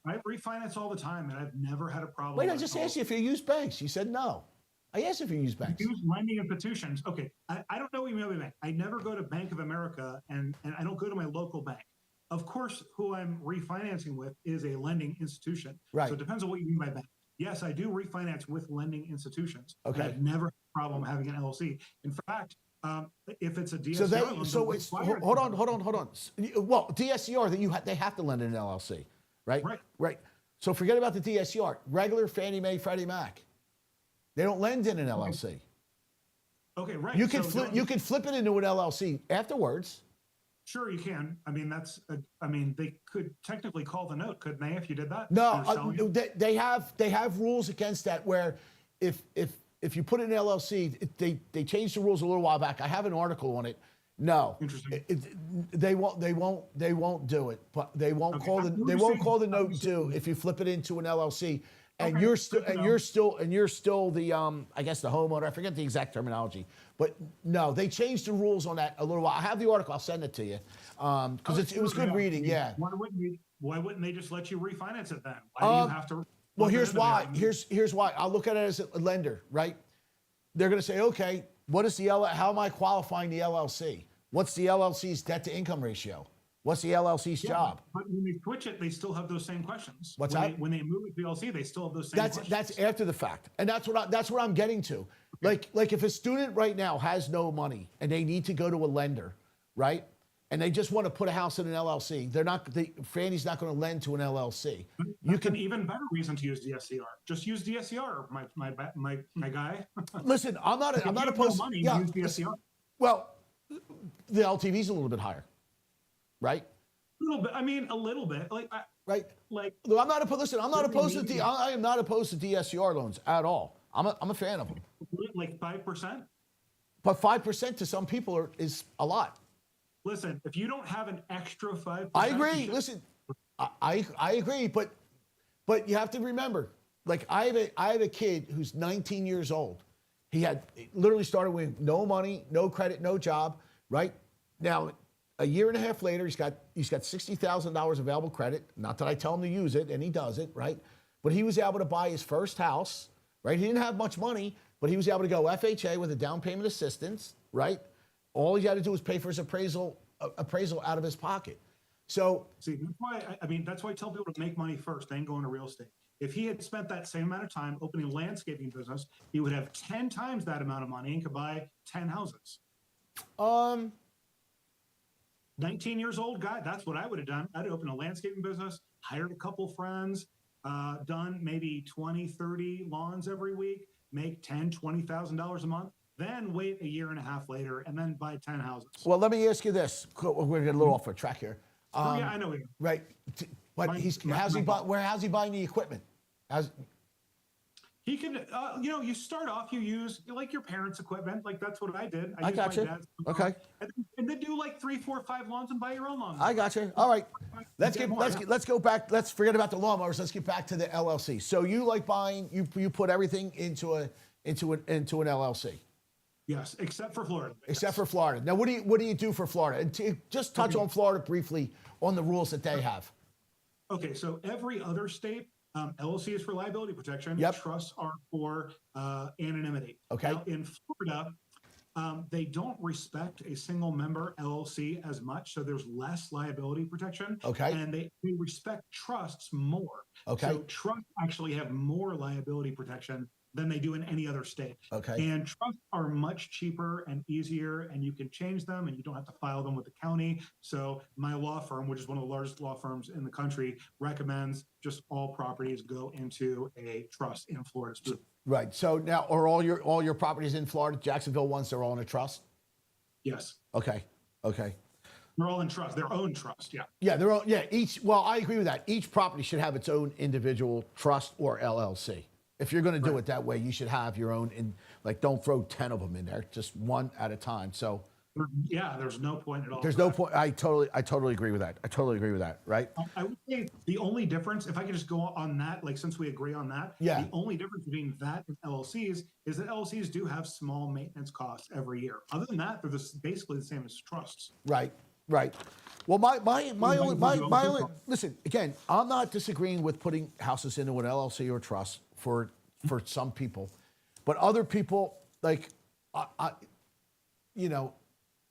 I refinance all the time, and I've never had a problem. Wait, I with just all. asked you if you use banks. You said no. I asked if you use banks. Use lending institutions. Okay, I don't know what you mean by bank. I never go to Bank of America, and I don't go to my local bank. Of course, who I'm refinancing with is a lending institution. Right. So it depends on what you mean by bank. Yes, I do refinance with lending institutions. Okay. I've never had a problem having an LLC. In fact, if it's a DSCR So they, loan, so it's hold on. Well, DSCR that they have to lend in an LLC, right? Right. So forget about the DSCR. Regular Fannie Mae, Freddie Mac, they don't lend in an LLC. Okay, right. You can flip it into an LLC afterwards. Sure, you can. I mean, they could technically call the note, couldn't they? If you did that. No, they have rules against that. Where if you put it in an LLC, they changed the rules a little while back. I have an article on it. No, interesting. They won't do it. But they won't call the note due if you flip it into an LLC. And you're still the I guess the homeowner. I forget the exact terminology, but no, they changed the rules on that a little while. I have the article. I'll send it to you because it was good reading. Yeah. Why wouldn't they just let you refinance it then? Why do you have to? Well, here's why. Here's why. I'll look at it as a lender, right? They're going to say, okay, what is how am I qualifying the LLC? What's the LLC's debt to income ratio? What's the LLC's job? But when they switch it, they still have those same questions. When they move it to LLC, they still have those same questions. That's after the fact, and that's what I'm getting to. Okay. Like if a student right now has no money and they need to go to a lender, right? And they just want to put a house in an LLC. Fannie's not going to lend to an LLC. You can even better reason to use DSCR. Just use DSCR, my guy. Listen, I'm not opposed. Money, use DSCR. Well, the LTV's a little bit higher. Right? A little bit. I mean, a little bit. Right. Like. I'm not opposed. Listen, I'm not opposed to I am not opposed to DSCR loans at all. I'm a fan of them. Like 5%. But 5% to some people is a lot. Listen, if you don't have an extra 5%, I agree. Listen, I agree, but you have to remember, like I have a kid who's 19 years old. He literally started with no money, no credit, no job. Right now. A year and a half later, he's got $60,000 available credit. Not that I tell him to use it, and he does it, right? But he was able to buy his first house, right? He didn't have much money, but he was able to go FHA with a down payment assistance, right? All he had to do was pay for his appraisal out of his pocket. So see, that's why I tell people to make money first, then go into real estate. If he had spent that same amount of time opening a landscaping business, he would have 10 times that amount of money and could buy 10 houses. 19 years old guy, that's what I would have done. I'd open a landscaping business, hired a couple friends, done maybe 20, 30 lawns every week, make $10,000, $20,000 a month, then wait a year and a half later and then buy 10 houses. Well, let me ask you this. We're going to get a little off our track here. Yeah, I know. Right. But how's he buying the equipment? He can, you start off, you use like your parents' equipment. Like that's what I did. I got you. Okay. And then do like 3, 4, 5 lawns and buy your own lawnmower. I got you. All right. Let's go back. Let's forget about the lawnmowers. Let's get back to the LLC. So you like buying, you put everything into an LLC. Yes, except for Florida. Except for Florida. Now, what do you do for Florida? And just touch on Florida briefly on the rules that they have. Okay, so every other state, LLC is for liability protection. Yep. Trusts are for anonymity. Okay. Now, in Florida, they don't respect a single member LLC as much, so there's less liability protection. Okay. And they respect trusts more. Okay. So trusts actually have more liability protection than they do in any other state. Okay. And trusts are much cheaper and easier, and you can change them, and you don't have to file them with the county. So my law firm, which is one of the largest law firms in the country, recommends just all properties go into a trust in Florida. Right. So now, are all your properties in Florida, Jacksonville ones, they're all in a trust? Yes. Okay. They're all in trust, their own trust. Yeah. Yeah, they're all. Yeah. Well, I agree with that. Each property should have its own individual trust or LLC. If you're going to do it that way, you should have your own. Don't throw 10 of them in there, just one at a time. So Yeah, there's no point at all. There's for no that. point. I totally agree with that. I totally agree with that. Right? I would say the only difference, if I could just go on that, like since we agree on that, Yeah. the only difference between that and LLCs is that LLCs do have small maintenance costs every year. Other than that, they're basically the same as trusts. Right. Right. Well, my only Okay. listen again. I'm not disagreeing with putting houses into an LLC or trust for some people, but other people like I you know.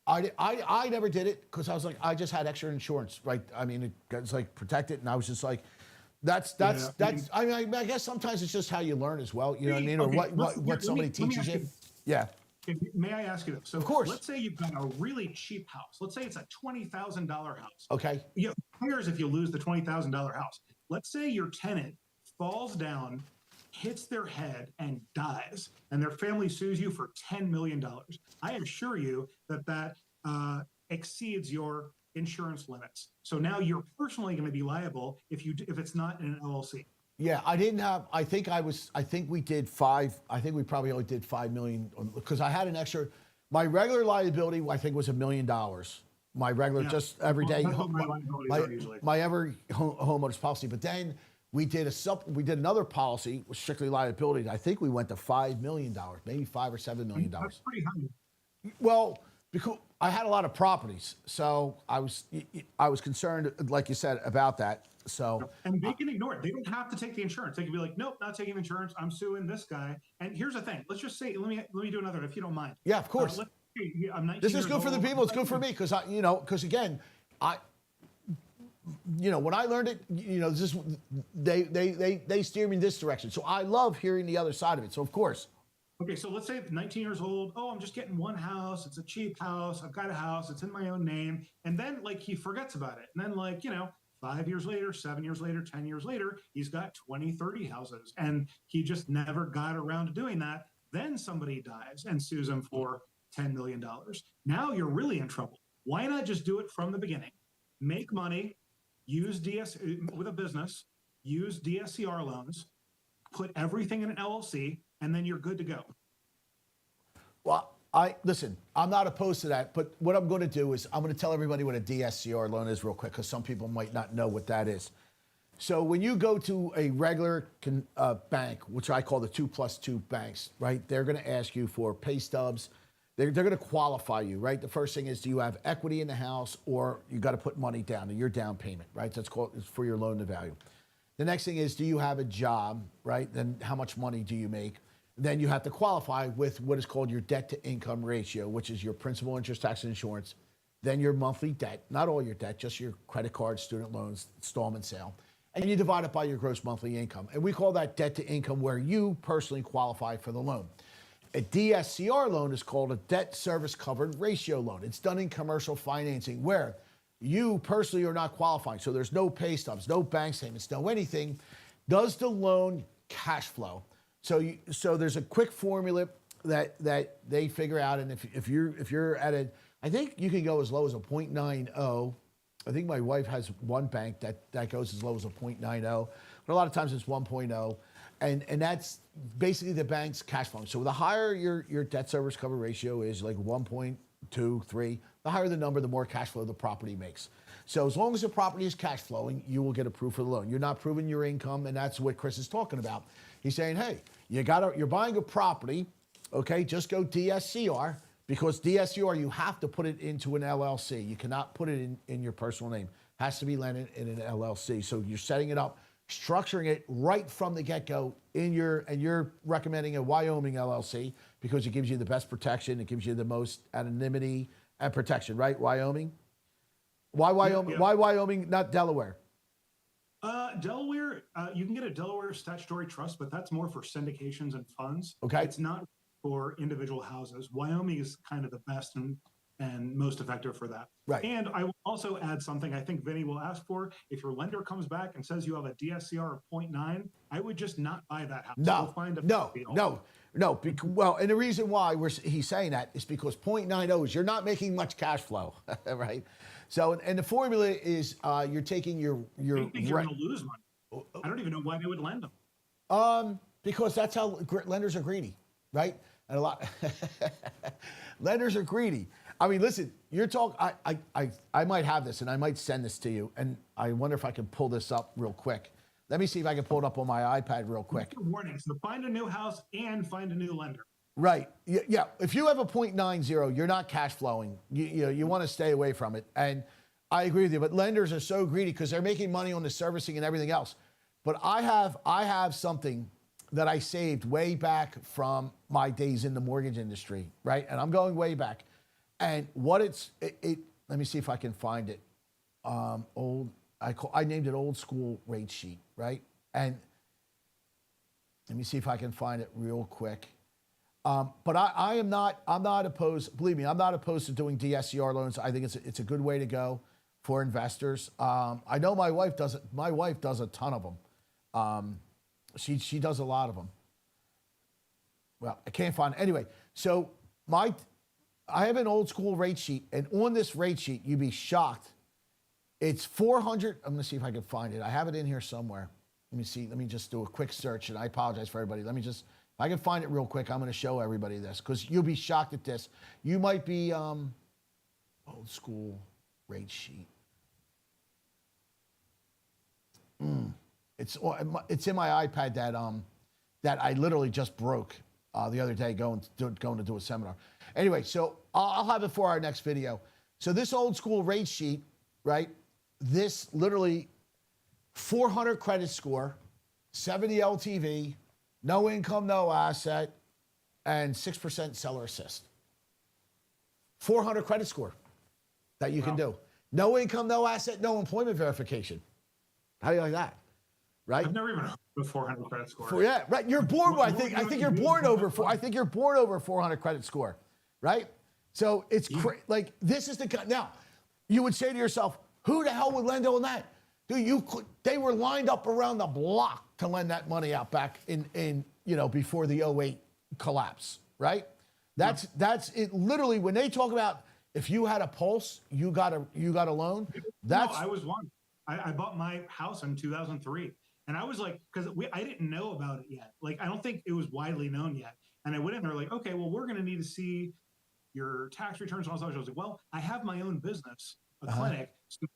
I never did it because I was like I just had extra insurance, right? I mean, it's like protected, and I was just like, that's. I mean, I guess sometimes it's just how you learn as well. You know what I mean, or Okay, what somebody let me teaches ask you. you, Yeah, may I ask you this? So, of course. let's say you've got a really cheap house. Let's say it's a $20,000 house. Okay. You know, who cares if you lose the $20,000 house? Let's say your tenant falls down, hits their head, and dies, and their family sues you for $10 million. I assure you that exceeds your insurance limits. So now you're personally going to be liable if it's not in an LLC. Yeah, I didn't have. I think I was. I think we did five. I think we probably only did 5 million because I had an extra. My regular liability, I think, was $1 million. My regular, just every day, That's what my liabilities are usually. my every homeowner's policy. But then we did we did another policy with strictly liability. And I think we went to $5 million, maybe $5 or $7 million. That's pretty high. Well, because I had a lot of properties, so I was concerned, like you said, about that. So And they can ignore it. They don't have to take the insurance. They can be like, nope, not taking insurance. I'm suing this guy. And here's the thing. Let's just say, let me do another, if you don't mind. yeah, of course. Let's say I'm 19 This is years good for the old. people. It's good for me because because again, when I learned it, this is, they steer me in this direction. So I love hearing the other side of it. So of course. Okay, so let's say 19 years old. Oh, I'm just getting one house. It's a cheap house. I've got a house. It's in my own name. And then like he forgets about it. And then 5 years later, 7 years later, 10 years later, he's got 20, 30 houses. And he just never got around to doing that. Then somebody dies and sues him for $10 million. Now you're really in trouble. Why not just do it from the beginning? Make money, use with a business, use DSCR loans, put everything in an LLC, and then you're good to go. Well, listen, I'm not opposed to that, but what I'm going to do is I'm going to tell everybody what a DSCR loan is real quick because some people might not know what that is. So when you go to a regular bank, which I call the 2+2 banks, right? They're going to ask you for pay stubs. They're going to qualify you, right? The first thing is, do you have equity in the house, or you got to put money down, your down payment, right? That's called for your loan to value. The next thing is, do you have a job, right? Then how much money do you make? Then you have to qualify with what is called your debt to income ratio, which is your principal, interest, tax, and insurance. Then your monthly debt, not all your debt, just your credit card, student loans, installment sale. And you divide it by your gross monthly income. And we call that debt to income where you personally qualify for the loan. A DSCR loan is called a debt service covered ratio loan. It's done in commercial financing where you personally are not qualifying. So there's no pay stubs, no bank statements, no anything. Does the loan cash flow? So there's a quick formula that they figure out. And if you're at I think you can go as low as a 0.90. I think my wife has one bank that goes as low as a 0.90, but a lot of times it's 1.0. And that's basically the bank's cash flow. So the higher your debt service cover ratio is, like 1.23, the higher the number, the more cash flow the property makes. So as long as the property is cash flowing, you will get approved for the loan. You're not proving your income, and that's what Chris is talking about. He's saying, hey, you're buying a property, okay, just go DSCR, because DSCR, you have to put it into an LLC. You cannot put it in your personal name. It has to be lent in an LLC. So you're setting it up, structuring it right from the get-go and you're recommending a Wyoming LLC because it gives you the best protection. It gives you the most anonymity and protection, right? Wyoming? Why Wyoming? Yeah. Why Wyoming, not Delaware? Delaware, you can get a Delaware statutory trust, but that's more for syndications and funds. Okay. It's not for individual houses. Wyoming is kind of the best and most effective for that. Right. And I will also add something I think Vinny will ask for. If your lender comes back and says you have a DSCR of 0.9, I would just not buy that house. No, Go find a no. Well, and the reason why he's saying that is because 0.90 is you're not making much cash flow, right? So, and the formula is you're taking your I think you're going to lose money. I don't even know why they would lend them. Because that's how lenders are greedy, right? And a lot lenders are greedy. I mean, listen, you're talking. I might have this, and I might send this to you. And I wonder if I can pull this up real quick. Let me see if I can pull it up on my iPad real quick. Warning: so find a new house and find a new lender. Right. Yeah. If you have a 0.90, you're not cash flowing. You want to stay away from it. And I agree with you. But lenders are so greedy because they're making money on the servicing and everything else. But I have something that I saved way back from my days in the mortgage industry, right? And I'm going way back. And what let me see if I can find it. I named it old school rate sheet, right? And let me see if I can find it real quick. But I'm not opposed, believe me, I'm not opposed to doing DSCR loans. I think it's a good way to go for investors. I know my wife does it. My wife does a ton of them. She does a lot of them. Well, I can't find it. Anyway, so I have an old school rate sheet, and on this rate sheet, you'd be shocked. It's 400. I'm going to see if I can find it. I have it in here somewhere. Let me see. Let me just do a quick search, and I apologize for everybody. If I can find it real quick, I'm going to show everybody this because you'll be shocked at this. You might be old school rate sheet. It's in my iPad that I literally just broke the other day going to do a seminar. Anyway, so I'll have it for our next video. So this old school rate sheet, right? This literally 400 credit score, 70 LTV, no income, no asset, and 6% seller assist. 400 credit score that you can do. No income, no asset, no employment verification. How do you like that? Right? I've never even heard of a 400 credit score. Yeah, right. You're born. I think you're born over. I think you're born over 400 credit score, right? So it's like this is the now. You would say to yourself, "Who the hell would lend on that?" Dude, they were lined up around the block to lend that money out back in before the '08 collapse, right? That's it. Literally, when they talk about if you had a pulse, you got a loan. That's I was one. I bought my house in 2003. And I was like, because I didn't know about it yet. Like, I don't think it was widely known yet. And I went in there like, okay, well, we're going to need to see your tax returns and all that. I was like, well, I have my own business, a clinic. So,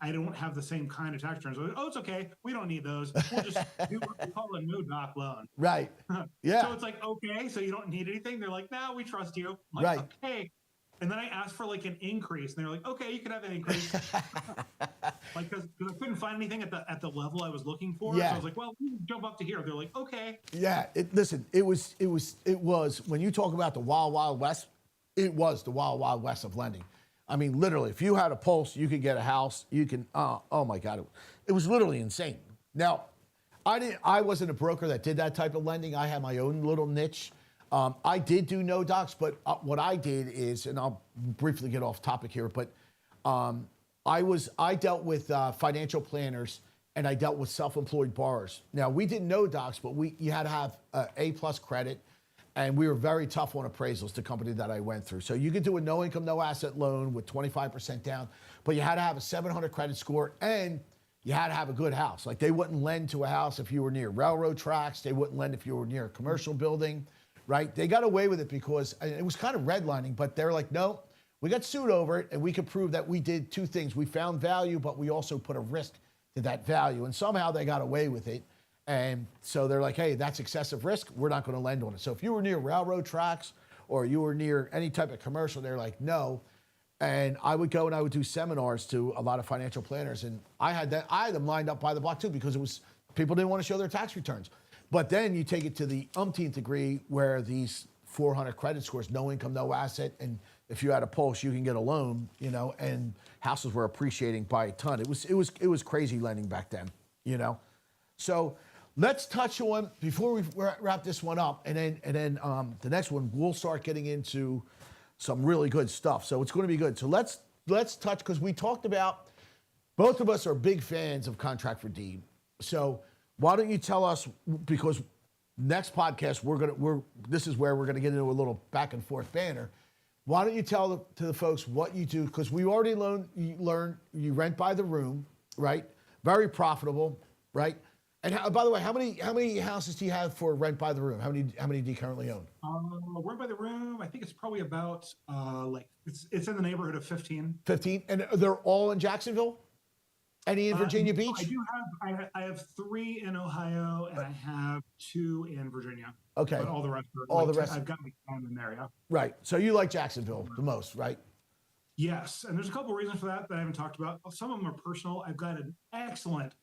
I don't have the same kind of tax returns. I was like, oh, it's okay. We don't need those. We'll just do what we call a no-doc loan. Right. Yeah. So it's like, okay, so you don't need anything. They're like, no, we trust you. I'm like, right. Okay. And then I asked for like an increase, and they're like, "Okay, you can have an increase." Like, because I couldn't find anything at the level I was looking for. Yeah. So I was like, "Well, we can jump up to here." They're like, "Okay." Yeah. Listen, it was when you talk about the wild, wild west, it was the wild, wild west of lending. I mean, literally, if you had a pulse, you could get a house. You can. Oh my God, it was literally insane. Now, I wasn't a broker that did that type of lending. I had my own little niche. I did do no docs, but what I did is, and I'll briefly get off topic here, but I dealt with financial planners and I dealt with self-employed borrowers. Now we didn't know docs, but you had to have A+ credit, and we were very tough on appraisals. The company that I went through, so you could do a no income, no asset loan with 25% down, but you had to have a 700 credit score and you had to have a good house. Like they wouldn't lend to a house if you were near railroad tracks. They wouldn't lend if you were near a commercial building. Right? They got away with it because it was kind of redlining, but they're like, no, we got sued over it, and we could prove that we did two things. We found value, but we also put a risk to that value, and somehow they got away with it. And so they're like, hey, that's excessive risk. We're not going to lend on it. So if you were near railroad tracks or you were near any type of commercial, they're like, no. And I would go and I would do seminars to a lot of financial planners, and I had them lined up by the block too because people didn't want to show their tax returns. But then you take it to the umpteenth degree where these 400 credit scores, no income, no asset, and if you had a pulse, you can get a loan, and houses were appreciating by a ton. It was crazy lending back then, So let's touch on, before we wrap this one up, and then the next one, we'll start getting into some really good stuff. So it's going to be good. So let's touch, because we talked about, both of us are big fans of Contract for Deed. So why don't you tell us, because next podcast this is where we're gonna get into a little back and forth banner. Why don't you tell to the folks what you do? Because we already learned you rent by the room, right? Very profitable, right? And by the way, how many houses do you have for rent by the room? How many do you currently own? Rent by the room, I think it's probably about like it's in the neighborhood of 15. 15, and they're all in Jacksonville. Any in Virginia No, I Beach? do I have three in Ohio and I have two in Virginia. Okay, But all the rest are all like the rest. I've got like 10 in there. Yeah. Right. So you like Jacksonville the most, right? Yes, and there's a couple of reasons for that that I haven't talked about. Some of them are personal. I've got an excellent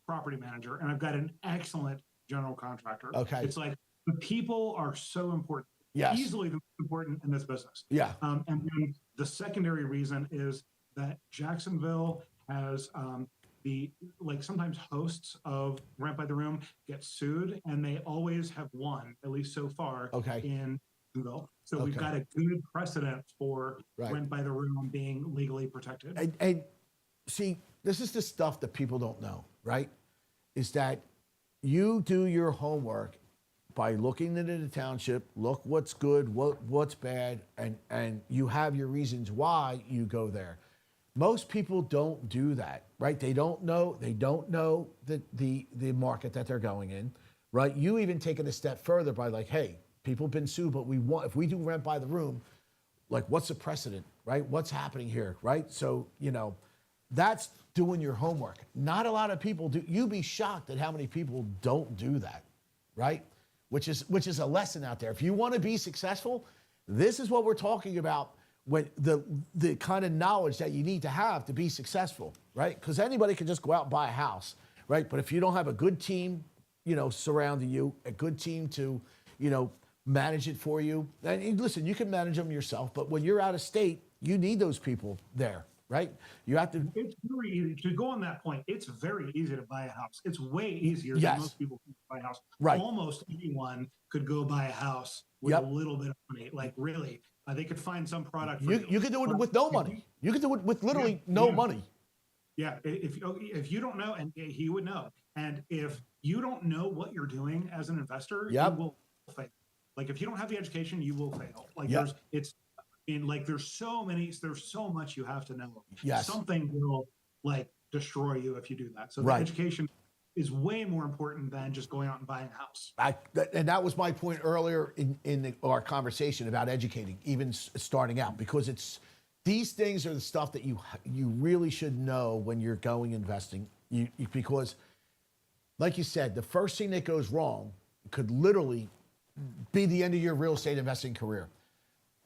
property manager and I've got an excellent general contractor. Okay. It's like the people are so important, Yes. easily the most important in this business. Yeah. And then the secondary reason is that Jacksonville has the like sometimes hosts of Rent by the Room get sued, and they always have won, at least so far, Okay. in Jacksonville. So we've Okay. got a good precedent for Right. Rent by the Room being legally protected. And see, this is the stuff that people don't know, right? Is that you do your homework by looking into the township, look what's good, what's bad, and you have your reasons why you go there. Most people don't do that, right? They don't know the market that they're going in, right? You even take it a step further by like, hey, people have been sued, but if we do rent by the room, like what's the precedent, right? What's happening here, right? So, that's doing your homework. Not a lot of people do. You'd be shocked at how many people don't do that, right? Which is a lesson out there. If you want to be successful, this is what we're talking about, when the kind of knowledge that you need to have to be successful, right? Because anybody can just go out and buy a house, right? But if you don't have a good team, surrounding you, a good team to, manage it for you, and listen, you can manage them yourself, but when you're out of state, you need those people there, right? You have to. It's very easy to go on that point. It's very easy to buy a house. It's way easier Yes. than most people can buy a house. Right. Almost anyone could go buy a house with Yep. a little bit of money. Like really, they could find some product for You can do it with no money. You can do it with literally no money. Yeah, if you don't know, and he would know, and if you don't know what you're doing as an investor, Yep. you will fail. Like if you don't have the education, you will fail. Like Yep. there's so much you have to know. Yes. Something will like destroy you if you do that. So Right. the education is way more important than just going out and buying a house. And that was my point earlier in our conversation about educating, even starting out, because these things are the stuff that you really should know when you're going investing. Because, like you said, the first thing that goes wrong could literally be the end of your real estate investing career,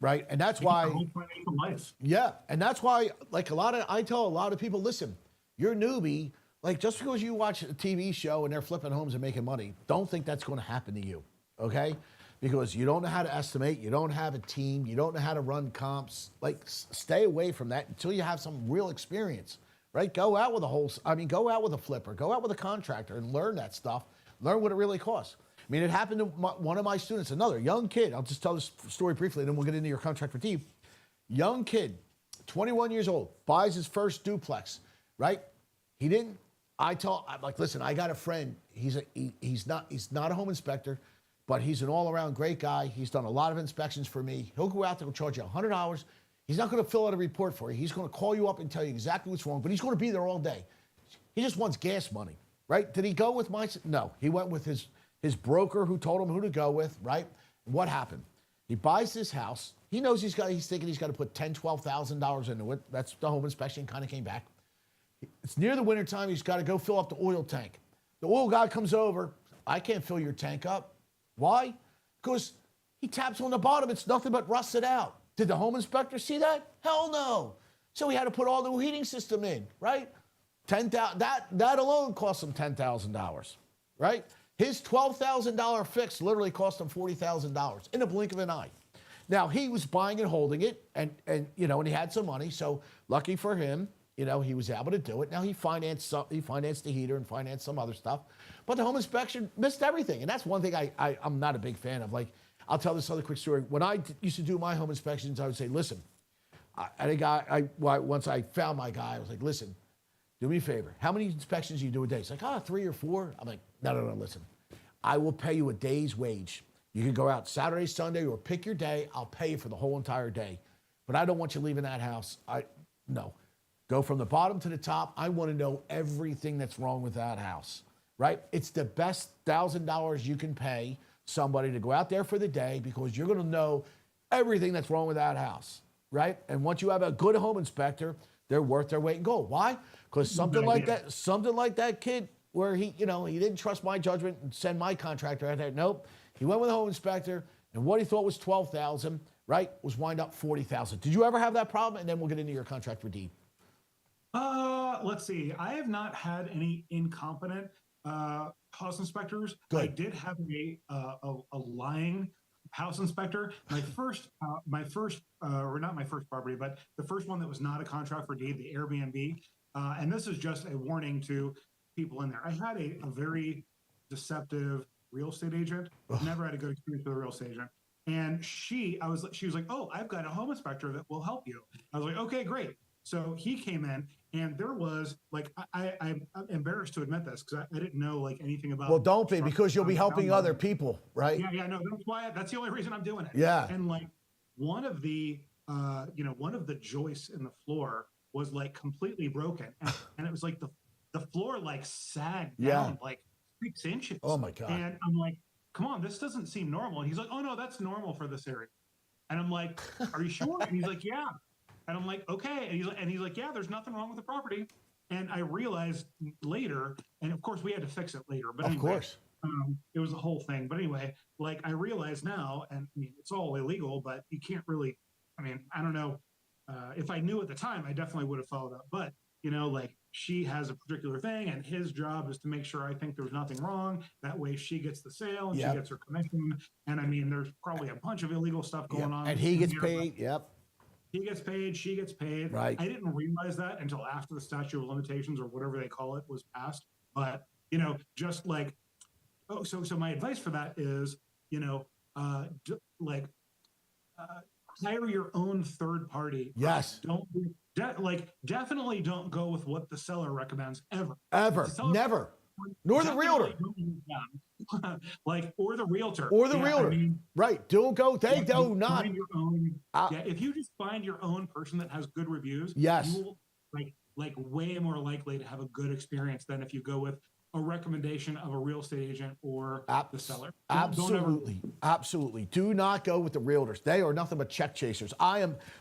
right? And that's why. Whole financial life. Yeah, and that's why, like I tell a lot of people, listen, you're a newbie. Like just because you watch a TV show and they're flipping homes and making money, don't think that's going to happen to you, okay? Because you don't know how to estimate, you don't have a team, you don't know how to run comps. Like stay away from that until you have some real experience, right? Go out with a flipper, go out with a contractor and learn that stuff. Learn what it really costs. I mean, it happened to one of my students, another young kid. I'll just tell this story briefly, and then we'll get into your contract for Steve. Young kid, 21 years old, buys his first duplex, right? He didn't. I'm like, listen, I got a friend. He's not a home inspector, but he's an all-around great guy. He's done a lot of inspections for me. He'll go out there and charge you $100. He's not going to fill out a report for you. He's going to call you up and tell you exactly what's wrong, but he's going to be there all day. He just wants gas money, right? Did he go with No, he went with his broker who told him who to go with, right? What happened? He buys this house. He knows he's thinking he's got to put $10,000, $12,000 into it. That's the home inspection kind of came back. It's near the wintertime. He's got to go fill up the oil tank. The oil guy comes over. I can't fill your tank up. Why? Because he taps on the bottom. It's nothing but rusted out. Did the home inspector see that? Hell no. So he had to put all the new heating system in, right? That alone cost him $10,000, right? His $12,000 fix literally cost him $40,000 in a blink of an eye. Now he was buying and holding it, and he had some money. So lucky for him, he was able to do it. Now he financed the heater and financed some other stuff, but the home inspection missed everything. And that's one thing I'm not a big fan of. Like, I'll tell this other quick story. When I used to do my home inspections, I would say, listen, once I found my guy, I was like, listen, do me a favor. How many inspections do you do a day? It's like, 3 or 4. I'm like, no, listen. I will pay you a day's wage. You can go out Saturday, Sunday, or pick your day. I'll pay you for the whole entire day. But I don't want you leaving that house. No. Go from the bottom to the top. I want to know everything that's wrong with that house. right? It's the best $1,000 you can pay somebody to go out there for the day because you're going to know everything that's wrong with that house, right? And once you have a good home inspector, they're worth their weight in gold. Why? Because something like that kid where he didn't trust my judgment and send my contractor out there. Nope. He went with a home inspector, and what he thought was $12,000, right, was wind up $40,000. Did you ever have that problem? And then we'll get into your contract for deed. Let's see. I have not had any incompetent house inspectors. Good. I did have a lying house inspector. My first, or not my first property, but the first one that was not a contract for deed, the Airbnb. And this is just a warning to people in there. I had a very deceptive real estate agent. Never had a good experience with a real estate agent. And she was like, "Oh, I've got a home inspector that will help you." I was like, "Okay, great." So he came in, and there was like, I'm embarrassed to admit this because I didn't know like anything about. Well, don't be, because you'll be helping other people, right? Yeah, no, that's the only reason I'm doing it. Yeah. And like one of the joists in the floor was like completely broken, and it was like the floor like sagged down like 6 inches. Oh my God. And I'm like, come on, this doesn't seem normal. And he's like, "Oh no, that's normal for this area." And I'm like, "Are you sure?" And he's like, "Yeah." And I'm like, "Okay." And he's like, "Yeah, there's nothing wrong with the property." And I realized later, and of course we had to fix it later, but anyway, of course, it was a whole thing. But anyway, like I realize now, and I mean, it's all illegal, but you can't really, I mean, I don't know. If I knew at the time, I definitely would have followed up. But, like she has a particular thing, and his job is to make sure I think there's nothing wrong. That way she gets the sale and she gets her commission. And I mean, there's probably a bunch of illegal stuff going on. And he gets paid. Yep. He gets paid, she gets paid. Right. I didn't realize that until after the statute of limitations or whatever they call it was passed. But, just like, so my advice for that is, hire your own third party. Yes. Definitely don't go with what the seller recommends ever. Never. Nor the realtor. Or the realtor. Or the realtor. I mean, right. Don't go. They do not. Your own, if you just find your own person that has good reviews, yes, you will like way more likely to have a good experience than if you go with a recommendation of a real estate agent or the seller. Absolutely. Do not go with the realtors. They are nothing but check chasers.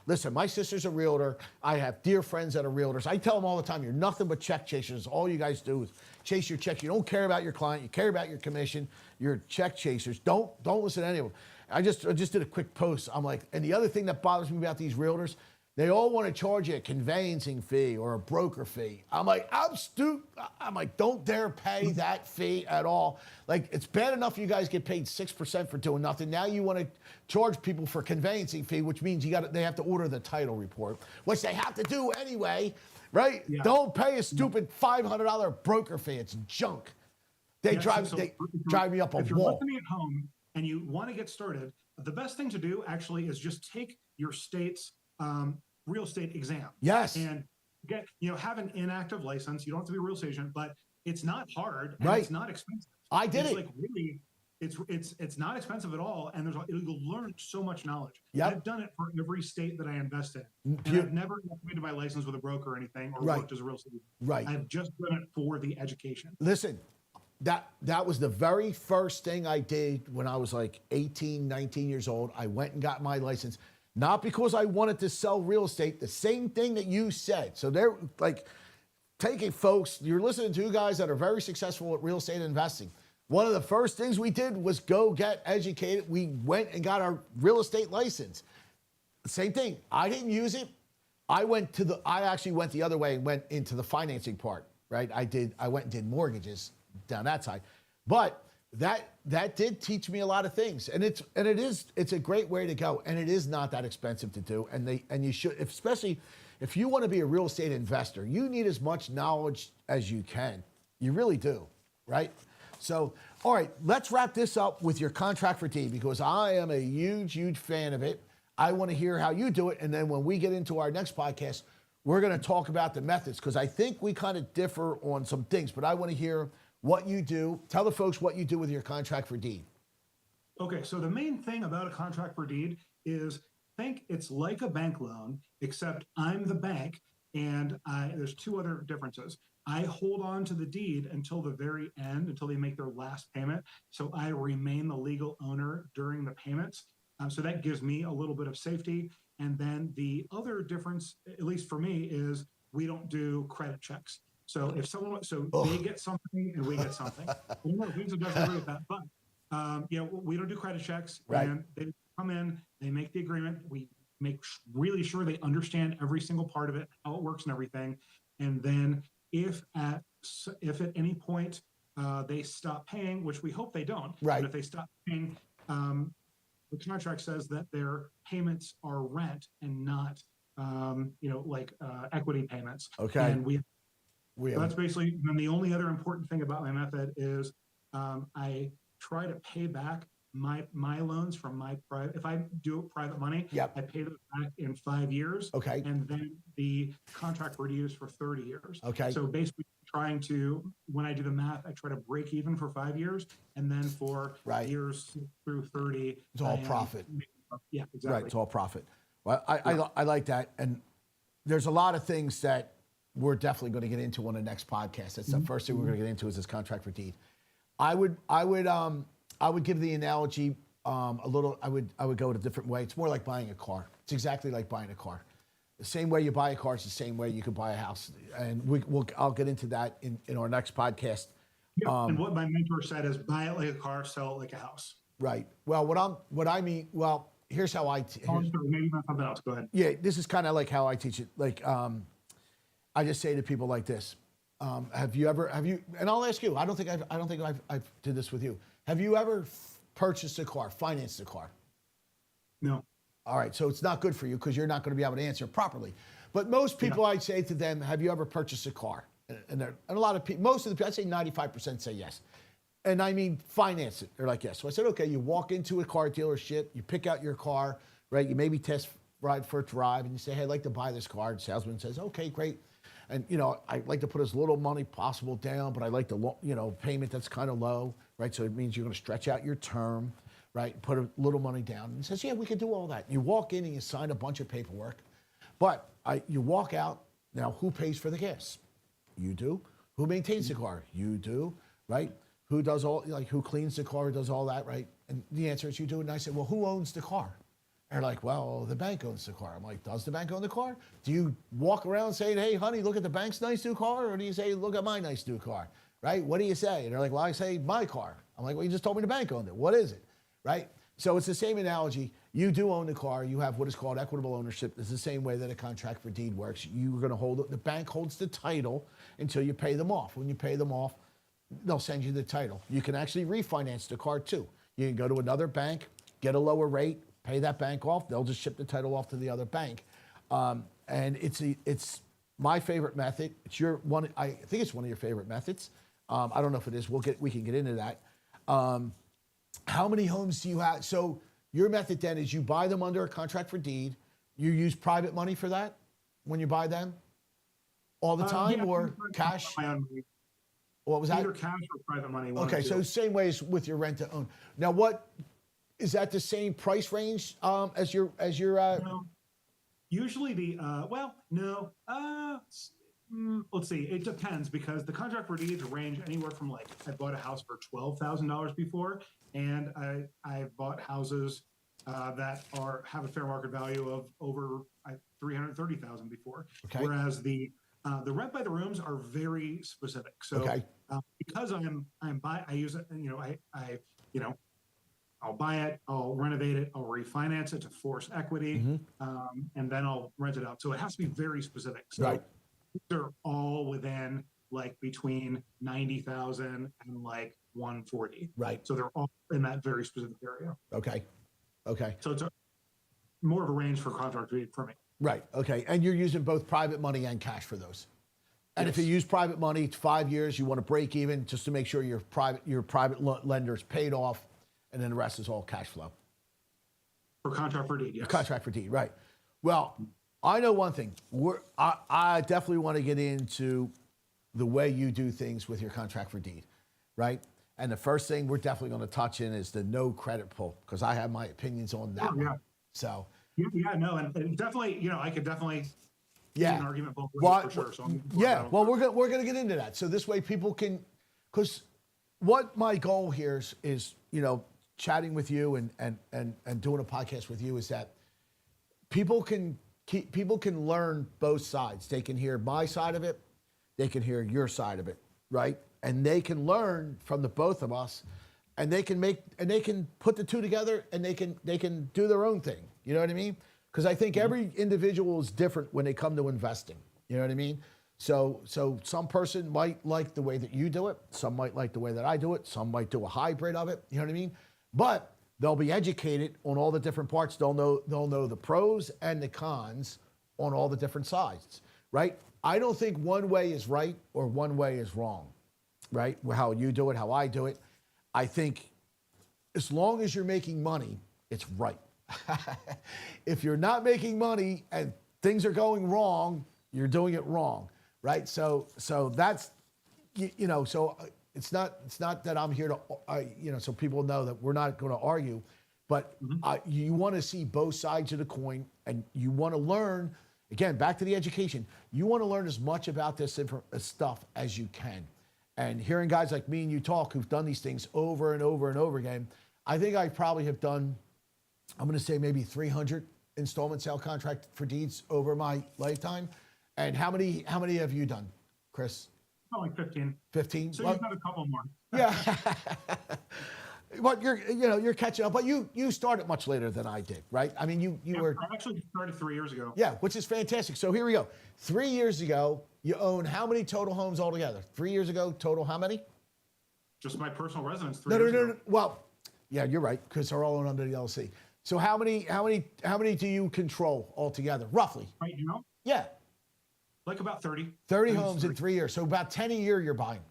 Listen, my sister's a realtor. I have dear friends that are realtors. I tell them all the time, you're nothing but check chasers. All you guys do is chase your checks. You don't care about your client. You care about your commission. You're check chasers. Don't listen to any of them. I just did a quick post. I'm like, and the other thing that bothers me about these realtors, they all want to charge you a conveyancing fee or a broker fee. I'm like, I'm stupid. I'm like, don't dare pay that fee at all. Like, it's bad enough you guys get paid 6% for doing nothing. Now you want to charge people for conveyancing fee, which means they have to order the title report, which they have to do anyway, right? Yeah. Don't pay a stupid $500 broker fee. It's junk. They drive me up a wall. If you're listening at home and you want to get started, the best thing to do actually is just take your state's real estate exam. Yes. And have an inactive license. You don't have to be a real estate agent, but it's not hard and it's not expensive. I did it. Like really, it's not expensive at all. And you'll learn so much knowledge. Yep. I've done it for every state that I invest in. And I've never upgraded my license with a broker or anything or worked as a real estate agent. Right. I've just done it for the education. Listen, that was the very first thing I did when I was like 18, 19 years old. I went and got my license. Not because I wanted to sell real estate, the same thing that you said. So they're like, take it, folks. You're listening to two guys that are very successful at real estate investing. One of the first things we did was go get educated. We went and got our real estate license. Same thing. I didn't use it. I actually went the other way and went into the financing part, right? I went and did mortgages down that side. But that did teach me a lot of things, and it's a great way to go, and it is not that expensive to do, and you should, especially if you want to be a real estate investor, you need as much knowledge as you can. You really do, right? So, all right, let's wrap this up with your contract for deed, because I am a huge fan of it. I want to hear how you do it, and then when we get into our next podcast, we're going to talk about the methods, because I think we kind of differ on some things, but I want to hear what you do. Tell the folks what you do with your contract for deed. Okay, so the main thing about a contract for deed is think it's like a bank loan, except I'm the bank, and there's two other differences. I hold on to the deed until the very end, until they make their last payment. So I remain the legal owner during the payments. So that gives me a little bit of safety. And then the other difference, at least for me, is we don't do credit checks. So if someone, so they get something and we get something. I don't know if Vincent doesn't agree with that, but we don't do credit checks. Right. And they come in, they make the agreement. We make really sure they understand every single part of it, how it works and everything. And then if at any point they stop paying, which we hope they don't, right. but if they stop paying, the contract says that their payments are rent and not, equity payments. Okay. And that's basically, and the only other important thing about my method is I try to pay back my loans from my private. If I do private money, yep. I pay them back in 5 years. Okay. And then the contract for use for 30 years. Okay. So basically trying to, when I do the math, I try to break even for 5 years. And then for years through 30. It's all profit. Yeah, exactly. Right. It's all profit. Well, I like that. And there's a lot of things that we're definitely going to get into on the next podcast. That's the first thing we're going to get into is this contract for deed. I would give the analogy a little. I would go in a different way. It's more like buying a car. It's exactly like buying a car. The same way you buy a car is the same way you could buy a house. And I'll get into that in our next podcast. Yeah, and what my mentor said is buy it like a car, sell it like a house. Right. Well, here's how maybe not something else. Go ahead. Yeah, this is kind of like how I teach it. Like, I just say to people like this. Have you, and I'll ask you, I don't think I've did this with you. Have you ever purchased a car, financed a car? No. All right. So it's not good for you because you're not going to be able to answer properly. But most people, I'd say to them, have you ever purchased a car? And a lot of people, most of the people, I'd say 95% say yes. And I mean, finance it. They're like, yes. So I said, okay, you walk into a car dealership, you pick out your car, right? You maybe test ride for a drive and you say, hey, I'd like to buy this car. The salesman says, okay, great. And, I'd like to put as little money possible down, but I like the, payment that's kind of low, right? So it means you're going to stretch out your term, right? Put a little money down. And he says, yeah, we can do all that. You walk in and you sign a bunch of paperwork, but you walk out. Now, who pays for the gas? You do. Who maintains the car? You do, right? Who does who cleans the car, does all that, right? And the answer is you do. And I said, well, who owns the car? They're like, well, the bank owns the car. I'm like, does the bank own the car? Do you walk around saying, hey, honey, look at the bank's nice new car? Or do you say, look at my nice new car, right? What do you say? And they're like, well, I say my car. I'm like, well, you just told me the bank owned it. What is it, right? So it's the same analogy. You do own the car. You have what is called equitable ownership. It's the same way that a contract for deed works. You're going to hold it. The bank holds the title until you pay them off. When you pay them off, they'll send you the title. You can actually refinance the car too. You can go to another bank, get a lower rate, pay that bank off. They'll just ship the title off to the other bank. And it's my favorite method. It's one. I think it's one of your favorite methods. I don't know if it is. We can get into that. How many homes do you have? So your method then is you buy them under a contract for deed. You use private money for that when you buy them all the time, or cash? What was that? Either cash or private money. Okay, so same way as with your rent to own. Now, what is that? The same price range as your? No. Usually no. Let's see. It depends because the contract for deeds range anywhere from I bought a house for $12,000 before, and I've bought houses that have a fair market value of over $330,000 before. Okay. Whereas the rent by the rooms are very specific. So because I use it. I'll buy it, I'll renovate it, I'll refinance it to force equity, and then I'll rent it out. So it has to be very specific. So they're all within between 90,000 and 140. Right. So they're all in that very specific area. Okay. So it's more of a range for contract for me. Right. Okay. And you're using both private money and cash for those. And if you use private money, it's 5 years. You want to break even just to make sure your private lender's paid off, and then the rest is all cash flow. For contract for deed, yes. Contract for deed, right. Well, I know one thing. I definitely want to get into the way you do things with your contract for deed, right? And the first thing we're definitely going to touch in is the no credit pull, because I have my opinions on that one. So. Yeah, no, and definitely, I could definitely Yeah. an argument both ways Well, for sure. So yeah. Well, we're gonna get into that. So this way people can, because what my goal here is chatting with you and doing a podcast with you is that people can learn both sides. They can hear my side of it, they can hear your side of it, right? And they can learn from the both of us, and they can put the two together, and they can do their own thing. You know what I mean? Because I think every individual is different when they come to investing. You know what I mean? So some person might like the way that you do it. Some might like the way that I do it. Some might do a hybrid of it. You know what I mean? But they'll be educated on all the different parts. They'll know the pros and the cons on all the different sides, right? I don't think one way is right or one way is wrong, right? How you do it, how I do it. I think as long as you're making money, it's right. If you're not making money and things are going wrong, you're doing it wrong, right? So that's, so it's not that I'm here to, so people know that we're not going to argue, but you want to see both sides of the coin, and you want to learn, again, back to the education, you want to learn as much about this stuff as you can. And hearing guys like me and you talk who've done these things over and over and over again, I think I probably have done, I'm going to say maybe 300 installment sale contract for deeds over my lifetime. And how many have you done, Chris? About like 15. 15? So you've got a couple more. Yeah. But you're catching up. But you started much later than I did, right? I mean, you were. I actually started 3 years ago. Yeah, which is fantastic. So here we go. 3 years ago, you owned how many total homes altogether? 3 years ago, total how many? Just my personal residence. 3 years ago. No. Well, yeah, you're right, because they're all owned under the LLC. So how many do you control altogether, roughly? Right now? Yeah. Like about 30. 30 homes in 3 years. So about 10 a year you're buying.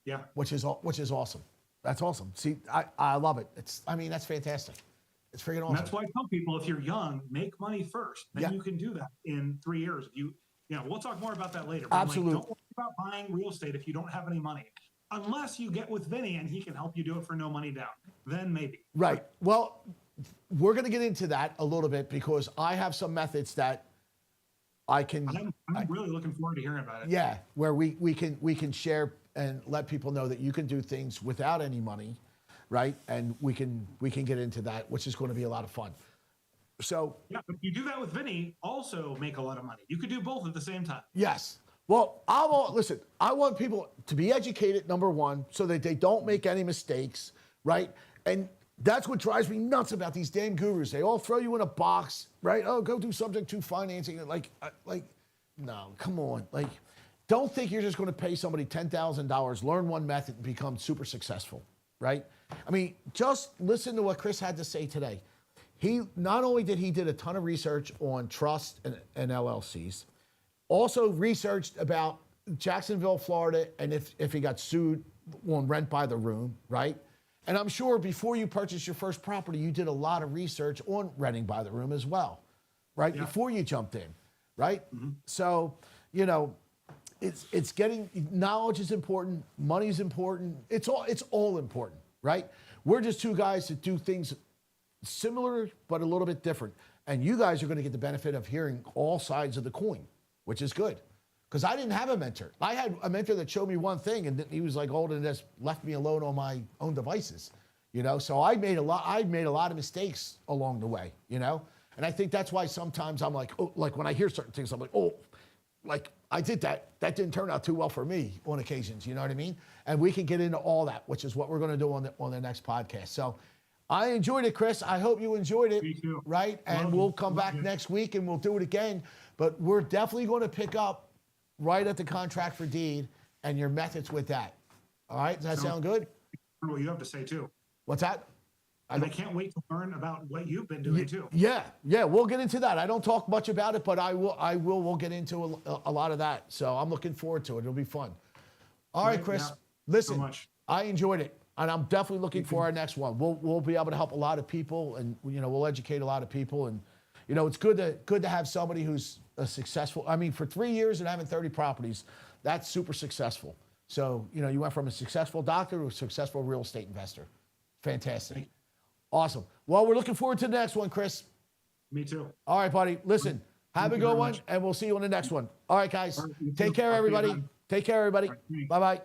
Yeah. Which is awesome. That's awesome. See, I love it. That's fantastic. It's freaking awesome. And that's why I tell people, if you're young, make money first. Then you can do that in 3 years. We'll talk more about that later. But Absolutely. Don't worry about buying real estate if you don't have any money. Unless you get with Vinny and he can help you do it for no money down. Then maybe. Right. Well, we're going to get into that a little bit because I have some methods that I can. I'm really looking forward to hearing about it. Yeah, where we can share and let people know that you can do things without any money, right? And we can get into that, which is going to be a lot of fun. So yeah, but if you do that with Vinny, also make a lot of money. You could do both at the same time. Yes. Well, listen, I want people to be educated, number one, so that they don't make any mistakes, right? And that's what drives me nuts about these damn gurus. They all throw you in a box, right? Oh, go do subject to financing. Like, no, come on. Like, don't think you're just going to pay somebody $10,000, learn one method, and become super successful, right? I mean, just listen to what Chris had to say today. He not only did a ton of research on trust and LLCs, also researched about Jacksonville, Florida, and if he got sued on rent by the room, right? And I'm sure before you purchased your first property, you did a lot of research on renting by the room as well, right? Yeah. Before you jumped in, right? Mm-hmm. So, it's getting, knowledge is important, money is important, it's all important, right? We're just two guys that do things similar but a little bit different. And you guys are going to get the benefit of hearing all sides of the coin, which is good. Because I didn't have a mentor. I had a mentor that showed me one thing, and he was like old and just left me alone on my own devices, So I made a lot of mistakes along the way, And I think that's why sometimes I'm like, oh, like when I hear certain things, I'm like, oh, like I did that. That didn't turn out too well for me on occasions. You know what I mean? And we can get into all that, which is what we're going to do on the next podcast. So I enjoyed it, Chris. I hope you enjoyed it. Me too. Right? And we'll come back next week and we'll do it again. But we're definitely going to pick up right at the contract for deed and your methods with that. All right? Does that sound good? What you have to say too. What's that? And I can't wait to learn about what you've been doing too. Yeah, we'll get into that. I don't talk much about it, but we'll get into a lot of that. So I'm looking forward to it. It'll be fun. All right, Chris. Yeah, listen, so much. I enjoyed it. And I'm definitely looking for our next one. We'll be able to help a lot of people, and we'll educate a lot of people. And it's good to have somebody who's a successful. I mean, for 3 years and having 30 properties, that's super successful. So you went from a successful doctor to a successful real estate investor. Fantastic, awesome. Well, we're looking forward to the next one, Chris. Me too. All right, buddy. Listen, Have Thank a you good very one, much. and we'll see you on the next one. All right, guys. All right, you too. Take care, Talk to you everybody. then. Take care, everybody. All right, thanks. Bye bye.